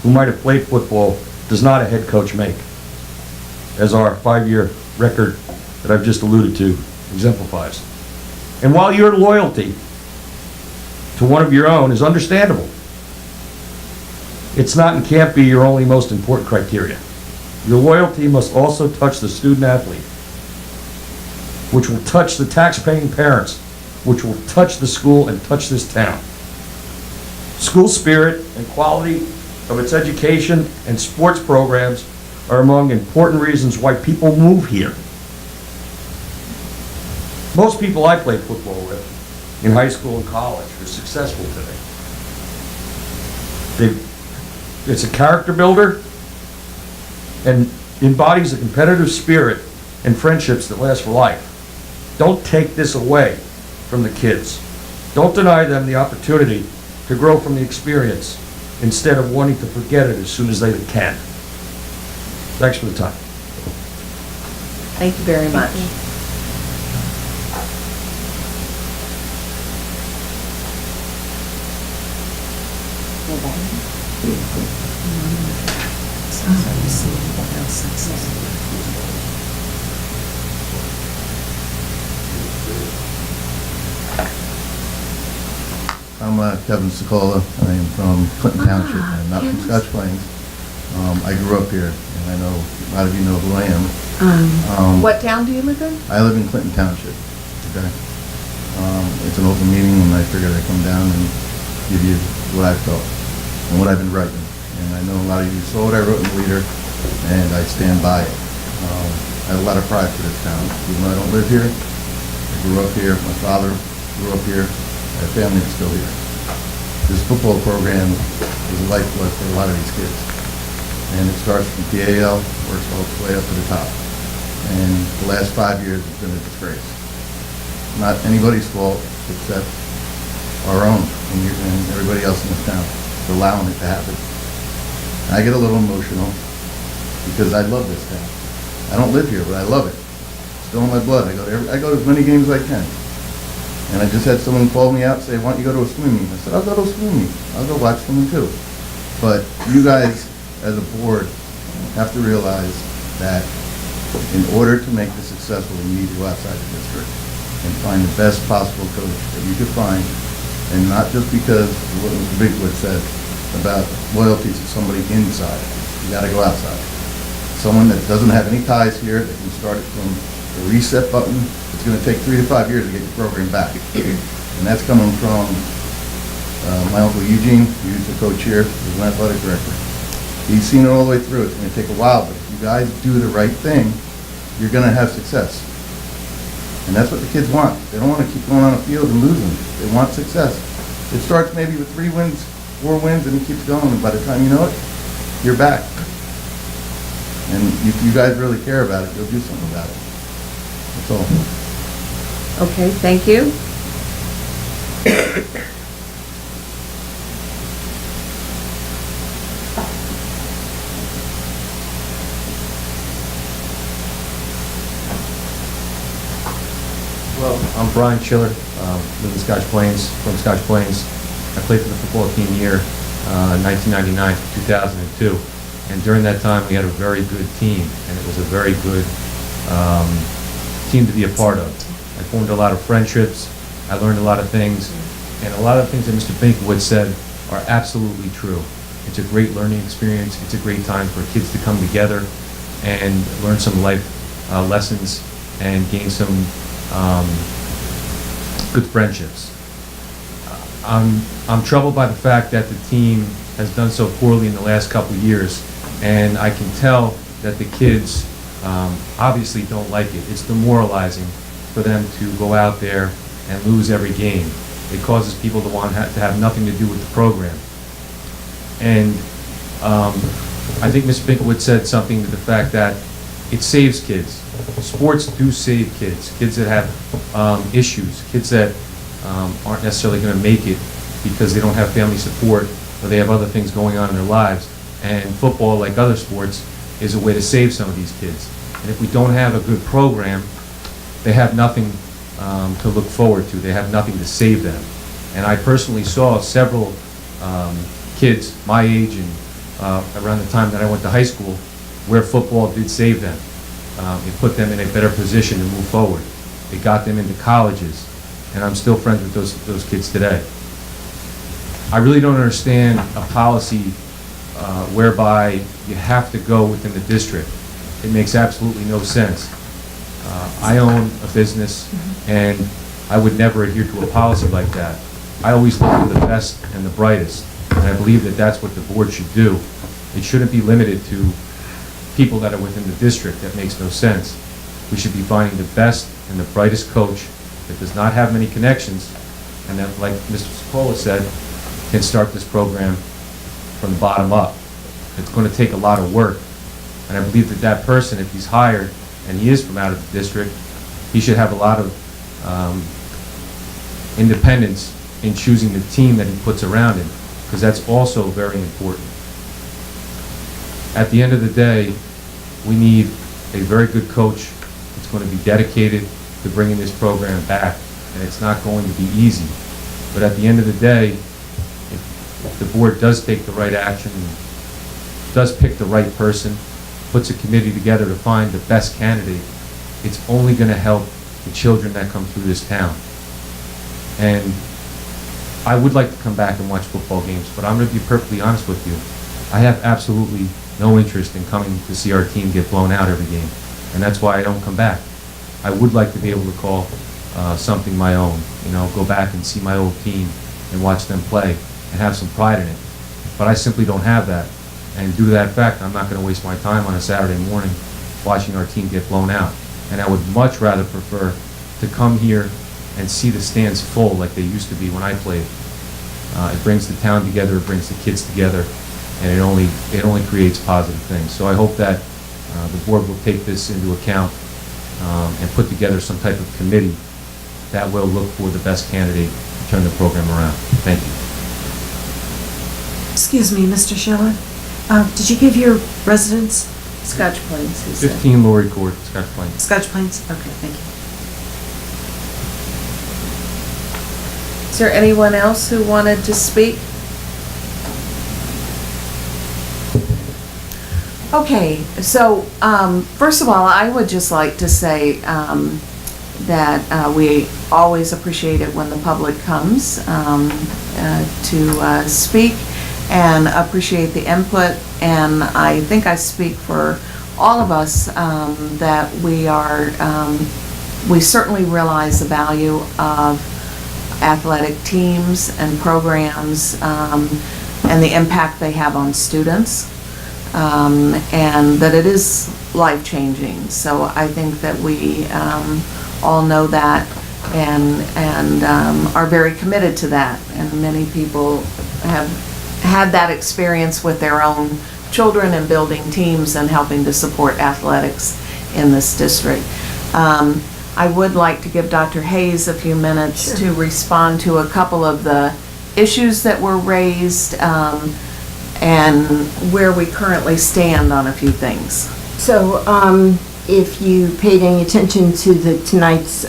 Speaker 8: who might have played football does not a head coach make, as our 5-year record that I've just alluded to exemplifies. And while your loyalty to one of your own is understandable, it's not and can't be your only most important criteria. Your loyalty must also touch the student athlete, which will touch the tax-paying parents, which will touch the school and touch this town. School spirit and quality of its education and sports programs are among important reasons why people move here. Most people I played football with in high school and college are successful today. It's a character builder and embodies a competitive spirit and friendships that last for life. Don't take this away from the kids. Don't deny them the opportunity to grow from the experience instead of wanting to forget it as soon as they can. Thanks for the time.
Speaker 1: Thank you very much.
Speaker 9: I'm Kevin Sokola. I am from Clinton Township. I'm not from Scotch Plains. I grew up here, and I know a lot of you know who I am.
Speaker 1: What town do you live in?
Speaker 9: I live in Clinton Township. Okay. It's an open meeting, and I figured I'd come down and give you what I've felt and what I've been writing. And I know a lot of you saw what I wrote in the leader, and I stand by it. I have a lot of pride for this town. Even though I don't live here, I grew up here, my father grew up here, I have family that's still here. This football program is a lifeblood for a lot of these kids. And it starts from PAL, works all its way up to the top. And the last 5 years has been a disgrace. Not anybody's fault except our own and everybody else in this town for allowing it to happen. I get a little emotional because I love this town. I don't live here, but I love it. It's still in my blood. I go to as many games as I can. And I just had someone call me out and say, why don't you go to a swim meet? I said, I'll go to a swim meet. I'll go watch swimming too. But you guys, as a board, have to realize that in order to make this successful, you need to go outside the district and find the best possible coach that you could find. And not just because of what Mr. Bigwood said about loyalty to somebody inside. You gotta go outside. Someone that doesn't have any ties here, that can start it from the reset button. It's gonna take 3 to 5 years to get your program back. And that's coming from my uncle Eugene, who's the coach here, who's an athletic director. He's seen it all the way through. It's gonna take a while, but if you guys do the right thing, you're gonna have success. And that's what the kids want. They don't want to keep going on the field and losing. They want success. It starts maybe with 3 wins, 4 wins, and it keeps going. And by the time you know it, you're back. And if you guys really care about it, you'll do something about it. That's all.
Speaker 1: Okay, thank you.
Speaker 8: Well, I'm Brian Schiller, live in Scotch Plains, from Scotch Plains. I played for the football team here, 1999 to 2002. And during that time, we had a very good team, and it was a very good team to be a part of. I formed a lot of friendships, I learned a lot of things, and a lot of things that Mr. Binkwood said are absolutely true. It's a great learning experience. It's a great time for kids to come together and learn some life lessons and gain some good friendships. I'm troubled by the fact that the team has done so poorly in the last couple of years, and I can tell that the kids obviously don't like it. It's demoralizing for them to go out there and lose every game. It causes people to want to have nothing to do with the program. And I think Ms. Binkwood said something to the fact that it saves kids. Sports do save kids, kids that have issues, kids that aren't necessarily going to make it because they don't have family support or they have other things going on in their lives. And football, like other sports, is a way to save some of these kids. And if we don't have a good program, they have nothing to look forward to. They have nothing to save them. And I personally saw several kids my age and around the time that I went to high school where football did save them. It put them in a better position to move forward. It got them into colleges, and I'm still friends with those kids today. I really don't understand a policy whereby you have to go within the district. It makes absolutely no sense. I own a business, and I would never adhere to a policy like that. I always look for the best and the brightest, and I believe that that's what the board should do. It shouldn't be limited to people that are within the district. That makes no sense. We should be finding the best and the brightest coach that does not have many connections, and that, like Mr. Cipolla said, can start this program from the bottom up. It's going to take a lot of work, and I believe that that person, if he's hired, and he is from out of the district, he should have a lot of independence in choosing the team that he puts around him, because that's also very important. At the end of the day, we need a very good coach that's going to be dedicated to bringing this program back, and it's not going to be easy. But at the end of the day, if the board does take the right action, does pick the right person, puts a committee together to find the best candidate, it's only going to help the children that come through this town. And I would like to come back and watch football games, but I'm going to be perfectly honest with you. I have absolutely no interest in coming to see our team get blown out every game, and that's why I don't come back. I would like to be able to call something my own, go back and see my old team and watch them play and have some pride in it. But I simply don't have that, and due to that fact, I'm not going to waste my time on a Saturday morning watching our team get blown out. And I would much rather prefer to come here and see the stands full like they used to be when I played. It brings the town together, it brings the kids together, and it only creates positive things. So I hope that the board will take this into account and put together some type of committee that will look for the best candidate to turn the program around. Thank you.
Speaker 2: Excuse me, Mr. Schiller, did you give your residence?
Speaker 1: Scotch Plains, he said.
Speaker 8: 15 Laurie Court, Scotch Plains.
Speaker 2: Scotch Plains? Okay, thank you.
Speaker 1: Is there anyone else who wanted to speak? Okay, so, first of all, I would just like to say, that, we always appreciate it when the public comes, to speak, and appreciate the input, and I think I speak for all of us, that we certainly realize the value of athletic teams and programs, and the impact they have on students, and that it is life-changing. So I think that we all know that and are very committed to that. And many people have had that experience with their own children and building teams and helping to support athletics in this district. I would like to give Dr. Hayes a few minutes to respond to a couple of the issues that were raised and where we currently stand on a few things.
Speaker 6: So, if you paid any attention to tonight's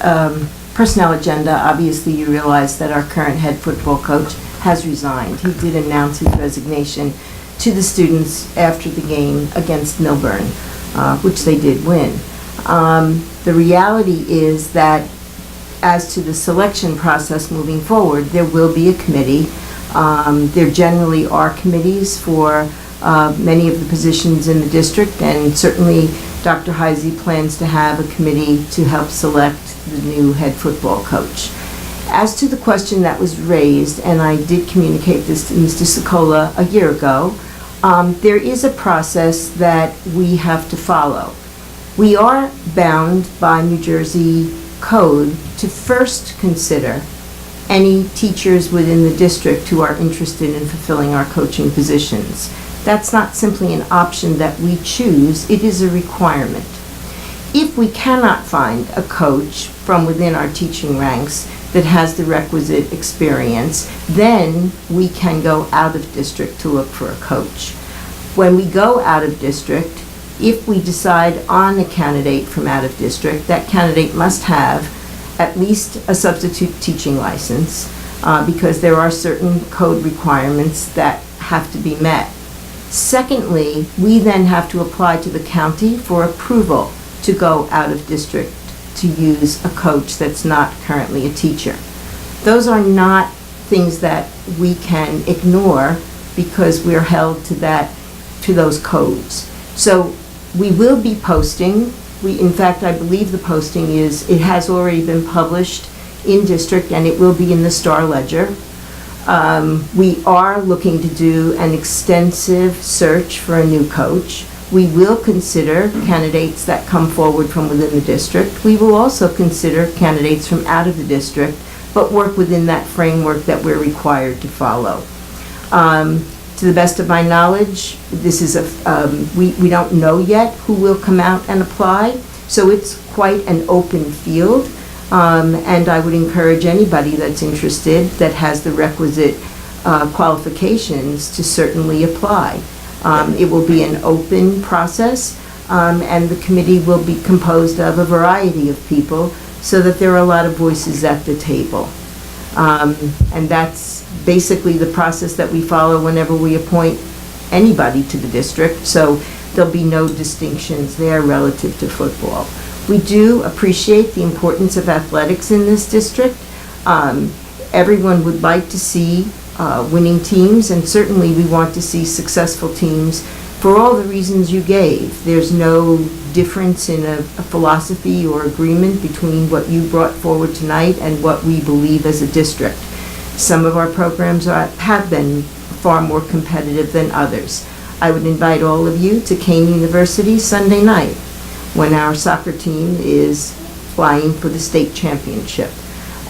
Speaker 6: personnel agenda, obviously you realize that our current head football coach has resigned. He did announce his resignation to the students after the game against Milburn, which they did win. The reality is that as to the selection process moving forward, there will be a committee. There generally are committees for many of the positions in the district, and certainly Dr. Heisey plans to have a committee to help select the new head football coach. As to the question that was raised, and I did communicate this to Mr. Sokola a year ago, there is a process that we have to follow. We are bound by New Jersey code to first consider any teachers within the district who are interested in fulfilling our coaching positions. That's not simply an option that we choose, it is a requirement. If we cannot find a coach from within our teaching ranks that has the requisite experience, then we can go out of district to look for a coach. When we go out of district, if we decide on a candidate from out of district, that candidate must have at least a substitute teaching license, because there are certain code requirements that have to be met. Secondly, we then have to apply to the county for approval to go out of district to use a coach that's not currently a teacher. Those are not things that we can ignore because we're held to those codes. So we will be posting. In fact, I believe the posting it has already been published in district, and it will be in the Star Ledger. We are looking to do an extensive search for a new coach. We will consider candidates that come forward from within the district. We will also consider candidates from out of the district, but work within that framework that we're required to follow. To the best of my knowledge, this is we don't know yet who will come out and apply, so it's quite an open field, and I would encourage anybody that's interested that has the requisite qualifications to certainly apply. It will be an open process, and the committee will be composed of a variety of people so that there are a lot of voices at the table. And that's basically the process that we follow whenever we appoint anybody to the district, so there'll be no distinctions there relative to football. We do appreciate the importance of athletics in this district. Everyone would like to see winning teams, and certainly we want to see successful teams for all the reasons you gave. There's no difference in a philosophy or agreement between what you brought forward tonight and what we believe as a district. Some of our programs have been far more competitive than others. I would invite all of you to Kane University Sunday night. when our soccer team is flying for the state championship.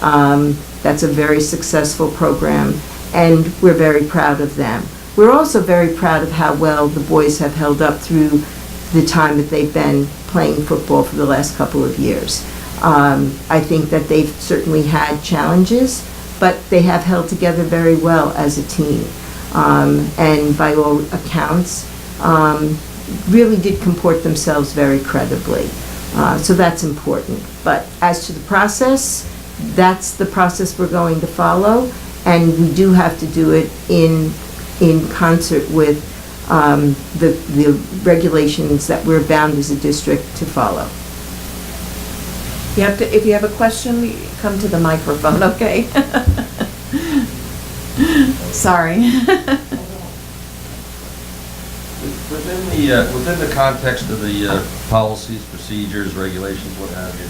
Speaker 6: That's a very successful program, and we're very proud of them. We're also very proud of how well the boys have held up through the time that they've been playing football for the last couple of years. I think that they've certainly had challenges, but they have held together very well as a team. And by all accounts, really did comport themselves very credibly. So that's important. But as to the process, that's the process we're going to follow, and we do have to do it in concert with the regulations that we're bound as a district to follow.
Speaker 1: You have to, if you have a question, come to the microphone, okay? Sorry.
Speaker 8: Within the context of the policies, procedures, regulations, what have you,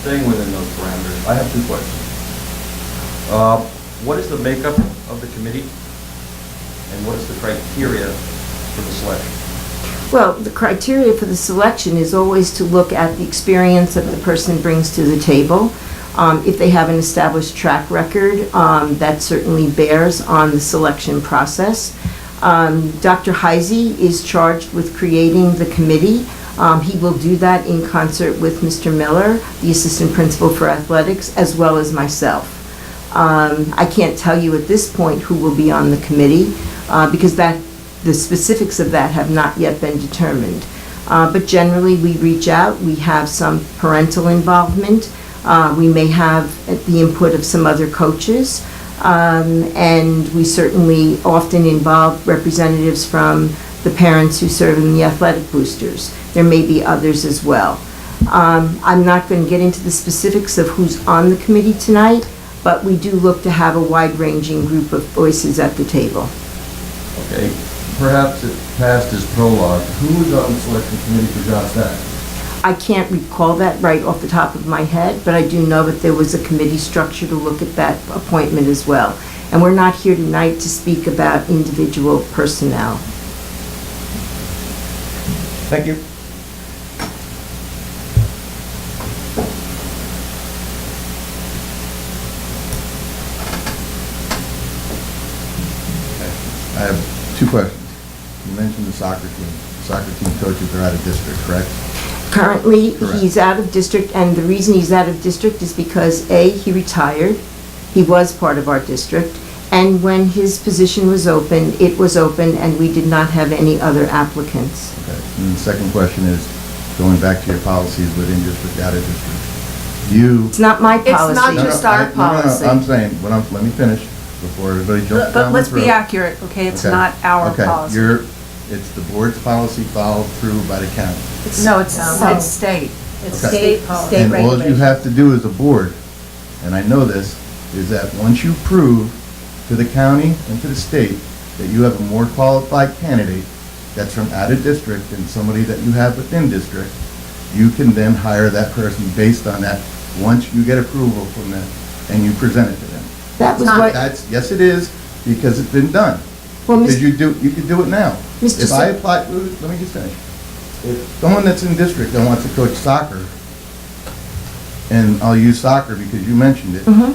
Speaker 8: staying within those parameters, I have two questions. What is the makeup of the committee, and what is the criteria for the selection?
Speaker 6: Well, the criteria for the selection is always to look at the experience that the person brings to the table. If they have an established track record, that certainly bears on the selection process. Dr. Heisey is charged with creating the committee. He will do that in concert with Mr. Miller, the assistant principal for athletics, as well as myself. I can't tell you at this point who will be on the committee, because the specifics of that have not yet been determined. But generally, we reach out, we have some parental involvement, we may have the input of some other coaches, and we certainly often involve representatives from the parents who serve in the athletic boosters. There may be others as well. I'm not going to get into the specifics of who's on the committee tonight, but we do look to have a wide-ranging group of voices at the table.
Speaker 8: Okay, perhaps it passed as prologue. Who was on the selection committee for John Stack?
Speaker 6: I can't recall that right off the top of my head, but I do know that there was a committee structure to look at that appointment as well. And we're not here tonight to speak about individual personnel.
Speaker 8: Thank you.
Speaker 9: I have two questions. You mentioned the soccer team. Soccer team coaches are out of district, correct?
Speaker 6: Currently,
Speaker 9: Correct.
Speaker 6: he's out of district, and the reason he's out of district is because, A, he retired, he was part of our district, and when his position was open, it was open, and we did not have any other applicants.
Speaker 9: Okay. And the second question is, going back to your policies within district, out of district. You...
Speaker 6: It's not my policy.
Speaker 1: not just our policy.
Speaker 9: I'm saying, let me finish before everybody jumps down
Speaker 5: But let's
Speaker 9: the
Speaker 5: be
Speaker 9: throat.
Speaker 5: accurate, okay? It's
Speaker 9: Okay.
Speaker 5: not our
Speaker 9: Okay.
Speaker 5: policy.
Speaker 9: It's the board's policy followed through by the county.
Speaker 1: No, it's state.
Speaker 2: It's
Speaker 9: Okay.
Speaker 2: state policy.
Speaker 9: And all you have to do as a board, and I know this, is that once you prove to the county and to the state that you have a more qualified candidate that's from out of district than somebody that you have within district, you can then hire that person based on that, once you get approval from them and you present it to them.
Speaker 6: That was what,
Speaker 9: Yes, it is, because it's been done.
Speaker 6: well,
Speaker 9: Because
Speaker 6: Mr.
Speaker 9: you can do it now.
Speaker 6: Mr.
Speaker 9: If I
Speaker 6: Sa-
Speaker 9: apply, let me just finish. If someone that's in district that wants to coach soccer, and I'll use soccer because you mentioned it,
Speaker 6: Mhm.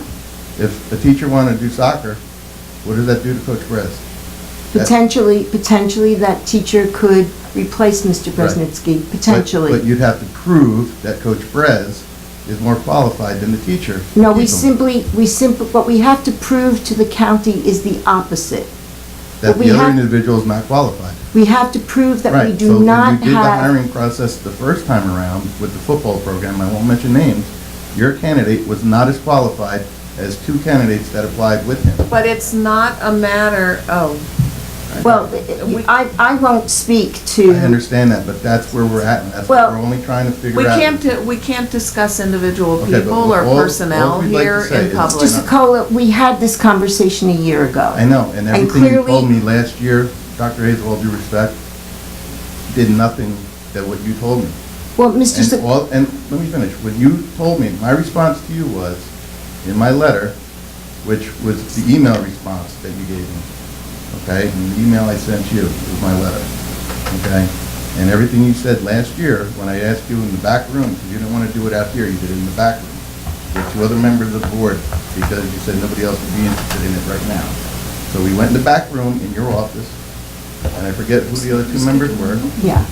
Speaker 9: if a teacher wanted to do soccer, what does that do to Coach Brez?
Speaker 6: Potentially, that teacher could replace Mr. Bresnitsky, potentially.
Speaker 9: But you'd have to prove that Coach Brez is more qualified than the teacher.
Speaker 6: No,
Speaker 9: Keep him.
Speaker 6: what we have to prove to the county is the opposite.
Speaker 9: That
Speaker 6: we
Speaker 9: the other
Speaker 6: have-
Speaker 9: individual is not qualified.
Speaker 6: We have to prove that we
Speaker 9: Right,
Speaker 6: do not
Speaker 9: So when you did the
Speaker 6: have,
Speaker 9: hiring process the first time around with the football program, I won't mention names, your candidate was not as qualified as two candidates that applied with him.
Speaker 1: But it's not a matter,
Speaker 6: well, I won't speak to.
Speaker 9: I understand that, but that's where we're at, and that's what
Speaker 6: Well,
Speaker 9: we're only trying to figure
Speaker 1: we
Speaker 9: out.
Speaker 1: we can't discuss individual
Speaker 9: Okay, but
Speaker 1: people or
Speaker 9: all
Speaker 1: personnel
Speaker 9: we'd like to
Speaker 1: here
Speaker 9: say
Speaker 1: in
Speaker 9: is-
Speaker 1: public.
Speaker 6: Mr. Secola, we had this conversation a year ago.
Speaker 9: I know, and everything you
Speaker 6: clearly-
Speaker 9: told me last year, Dr. Hayes, with all due respect, did nothing that what you told me.
Speaker 6: Well, Mr.
Speaker 9: And
Speaker 6: Sec-
Speaker 9: all, and let me finish. What you told me, my response to you was, in my letter, which was the email response that you gave me, okay? And the email I sent you was my letter, okay? And everything you said last year, when I asked you in the back room, because you didn't want to do it out here, you did it in the back room, with 2 other members of the board, because you said nobody else would be interested in it right now. So we went in the back room in your office, and I forget who the other 2 members were,
Speaker 6: Yeah.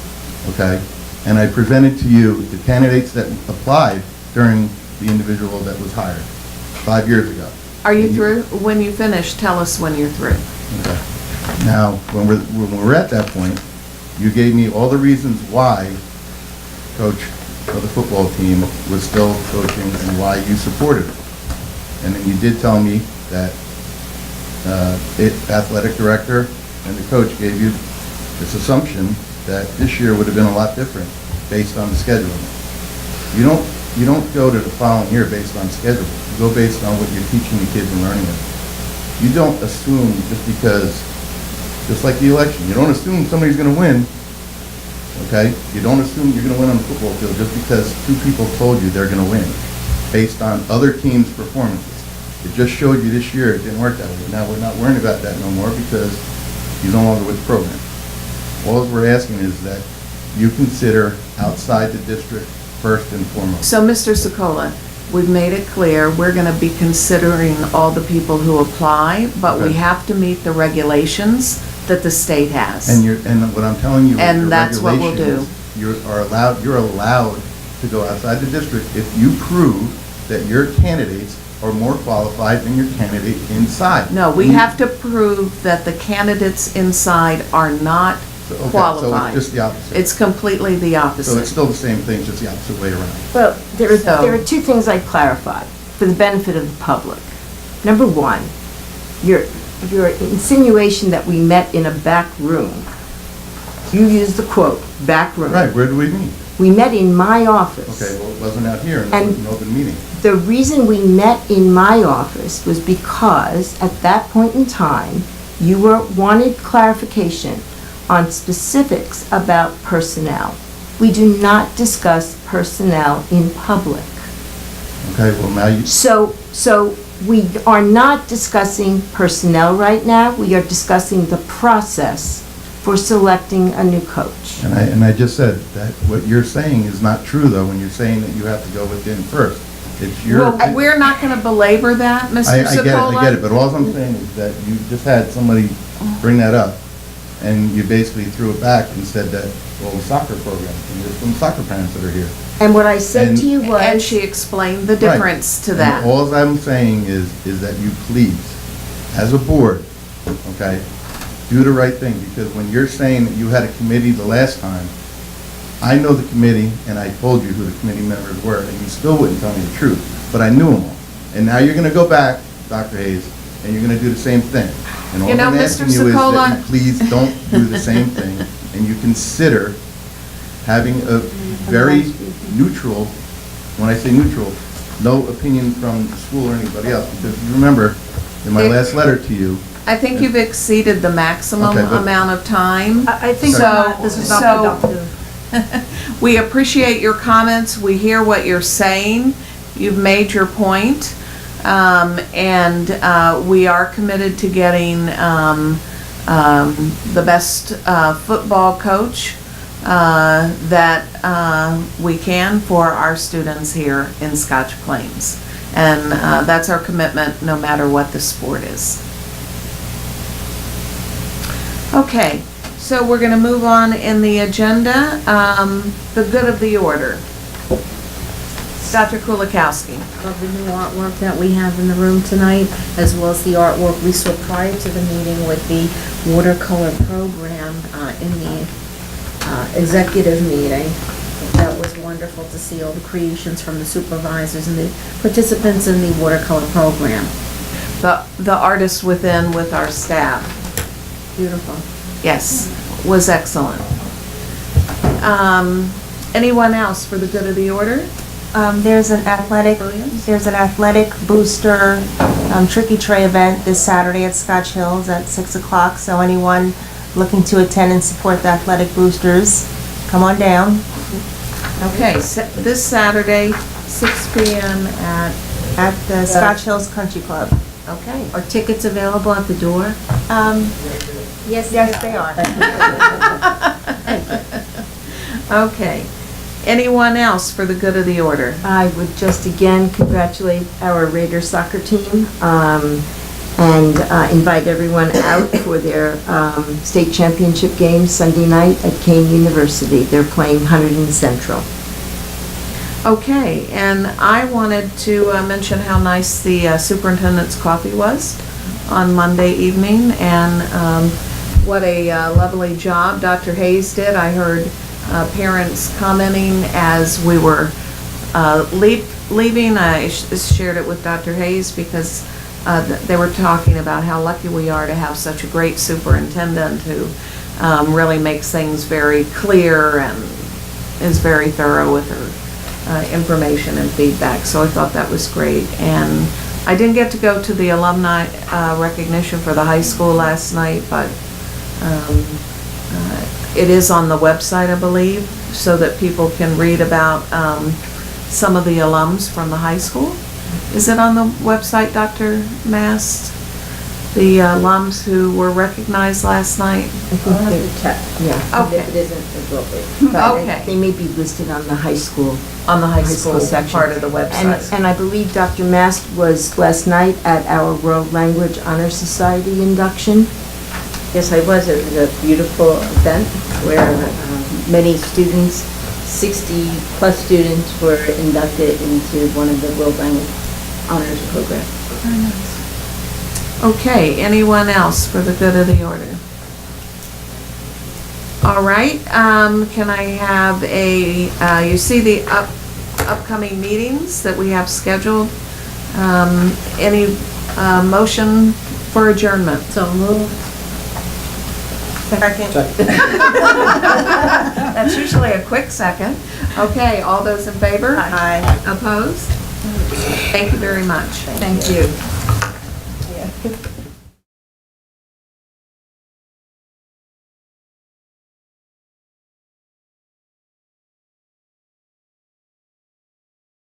Speaker 9: okay? And I presented to you the candidates that applied during the individual that was hired 5 years ago.
Speaker 1: Are you through? When you finish, tell us when you're through.
Speaker 9: Okay. Now, when we're at that point, you gave me all the reasons why coach of the football team was still coaching and why you supported it. And then you did tell me that the athletic director and the coach gave you this assumption that this year would have been a lot different based on the scheduling. You don't go to the following year based on schedule. You go based on what you're teaching the kids and learning them. You don't assume just like the election, you don't assume somebody's going to win, okay? You don't assume you're going to win on the football field just because 2 people told you they're going to win based on other teams' performances. It just showed you this year it didn't work that way. Now, we're not worrying about that no more because he's no longer with the program. All we're asking is that you consider outside the district first and foremost.
Speaker 1: So, Mr. Secola, we've made it clear, we're going to be considering all the people who apply, but we
Speaker 9: Okay.
Speaker 1: have to meet the regulations that the state has.
Speaker 9: And what I'm telling you is
Speaker 1: And
Speaker 9: your
Speaker 1: that's what we'll
Speaker 9: regulations, you're allowed to go outside the district if you prove that your candidates are more qualified than your candidate inside.
Speaker 1: No, we have to prove that the candidates inside are not
Speaker 9: So, okay, So
Speaker 1: qualified.
Speaker 9: it's just the opposite.
Speaker 1: It's completely the
Speaker 9: So it's
Speaker 1: opposite.
Speaker 9: still the same thing, just the opposite way around.
Speaker 6: Well, there
Speaker 1: So-
Speaker 6: are 2 things I'd clarify for the benefit of the public. Number 1, your insinuation that we met in a back room. You used the quote, "back room."
Speaker 9: Right, where do we meet?
Speaker 6: We met in my office.
Speaker 9: Okay, well, it wasn't out here in
Speaker 6: And-
Speaker 9: an open meeting.
Speaker 6: The reason we met in my office was because at that point in time, you wanted clarification on specifics about personnel. We do not discuss personnel in public.
Speaker 9: Okay, well, now you,
Speaker 6: So we are not discussing personnel right now. We are discussing the process for selecting a new coach.
Speaker 9: and I just said that what you're saying is not true, though, when you're saying that you have to go within first. It's your.
Speaker 1: Well, we're not going to belabor that, Mr.
Speaker 9: I
Speaker 1: Secola.
Speaker 9: get it, but all I'm saying is that you just had somebody bring that up, and you basically threw it back and said that, well, the soccer program, and there's some soccer parents that are here.
Speaker 6: And what I said to you
Speaker 1: And
Speaker 6: was,
Speaker 1: she explained the
Speaker 9: Right.
Speaker 1: difference to
Speaker 9: And
Speaker 1: that.
Speaker 9: all I'm saying is that you please, as a board, okay, do the right thing, because when you're saying that you had a committee the last time, I know the committee, and I told you who the committee members were, and you still wouldn't tell me the truth, but I knew them all. And now you're gonna go back, Dr. Hayes, and you're gonna do the same thing. And all
Speaker 1: You know,
Speaker 9: I'm
Speaker 1: Mr.
Speaker 9: asking you is that
Speaker 1: Secola-
Speaker 9: you please don't do the same thing, and you consider having a very neutral, when I say neutral, no opinion from the school or anybody else, because you remember, in my
Speaker 1: If-
Speaker 9: last letter to you,
Speaker 1: I think you've exceeded the maximum
Speaker 9: Okay, but-
Speaker 1: amount of time.
Speaker 5: I think
Speaker 1: So-
Speaker 5: this is not
Speaker 1: so-
Speaker 5: productive.
Speaker 1: We appreciate your comments, we hear what you're saying, you've made your point, and we are committed to getting the best football coach that we can for our students here in Scotch Plains. And that's our commitment, no matter what the sport is. Okay, so we're going to move on in the agenda. The good of the order. Dr. Kulikowski.
Speaker 2: Of the new artwork that we have in the room tonight, as well as the artwork we saw prior to the meeting with the watercolor program in the executive meeting. That was wonderful to see all the creations from the supervisors and the participants in the watercolor program.
Speaker 1: The artist within with our staff.
Speaker 2: Beautiful.
Speaker 1: Yes, was excellent. Anyone else for the good of the order?
Speaker 10: There's an athletic booster tricky tray event this Saturday at Scotch Hills at 6 o'clock. So anyone looking to attend and support the athletic boosters, come on down.
Speaker 1: Okay, this Saturday, 6 p.m.
Speaker 10: At the Scotch Hills Country Club.
Speaker 1: Okay.
Speaker 2: Are tickets available at the door?
Speaker 10: Yes, they are.
Speaker 1: Okay. Anyone else for the good of the order?
Speaker 6: I would just again congratulate our Raider soccer team and invite everyone out for their state championship game Sunday night at Kane University. They're playing Hunterdon Central.
Speaker 1: Okay, and I wanted to mention how nice the superintendent's coffee was on Monday evening, and what a lovely job Dr. Hayes did. I heard parents commenting as we were leaving. I shared it with Dr. Hayes because they were talking about how lucky we are to have such a great superintendent who really makes things very clear and is very thorough with her information and feedback. So I thought that was great. And I didn't get to go to the alumni recognition for the high school last night, but it is on the website, I believe, so that people can read about some of the alums from the high school. Is it on the website, Dr. Mast? The alums who were recognized last night?
Speaker 6: I think they're, yeah.
Speaker 1: Okay.
Speaker 7: If it isn't, it will be.
Speaker 6: But
Speaker 1: Okay.
Speaker 6: they may be listed on the high school.
Speaker 1: On the high school
Speaker 6: section.
Speaker 1: part of the website.
Speaker 6: And I believe Dr. Mast was last night at our World Language Honor Society induction.
Speaker 7: Yes, I was. It was a beautiful event where many students, 60-plus students, were inducted into one of the World Language Honors Program.
Speaker 1: Okay, anyone else for the good of the order? All right, can I have you see the upcoming meetings that we have scheduled? Any motion for adjournment?
Speaker 7: So moved.
Speaker 10: Second.
Speaker 1: That's usually a quick second. Okay, all those in favor?
Speaker 10: Aye.
Speaker 1: Opposed? Thank you very much.
Speaker 6: Thank you.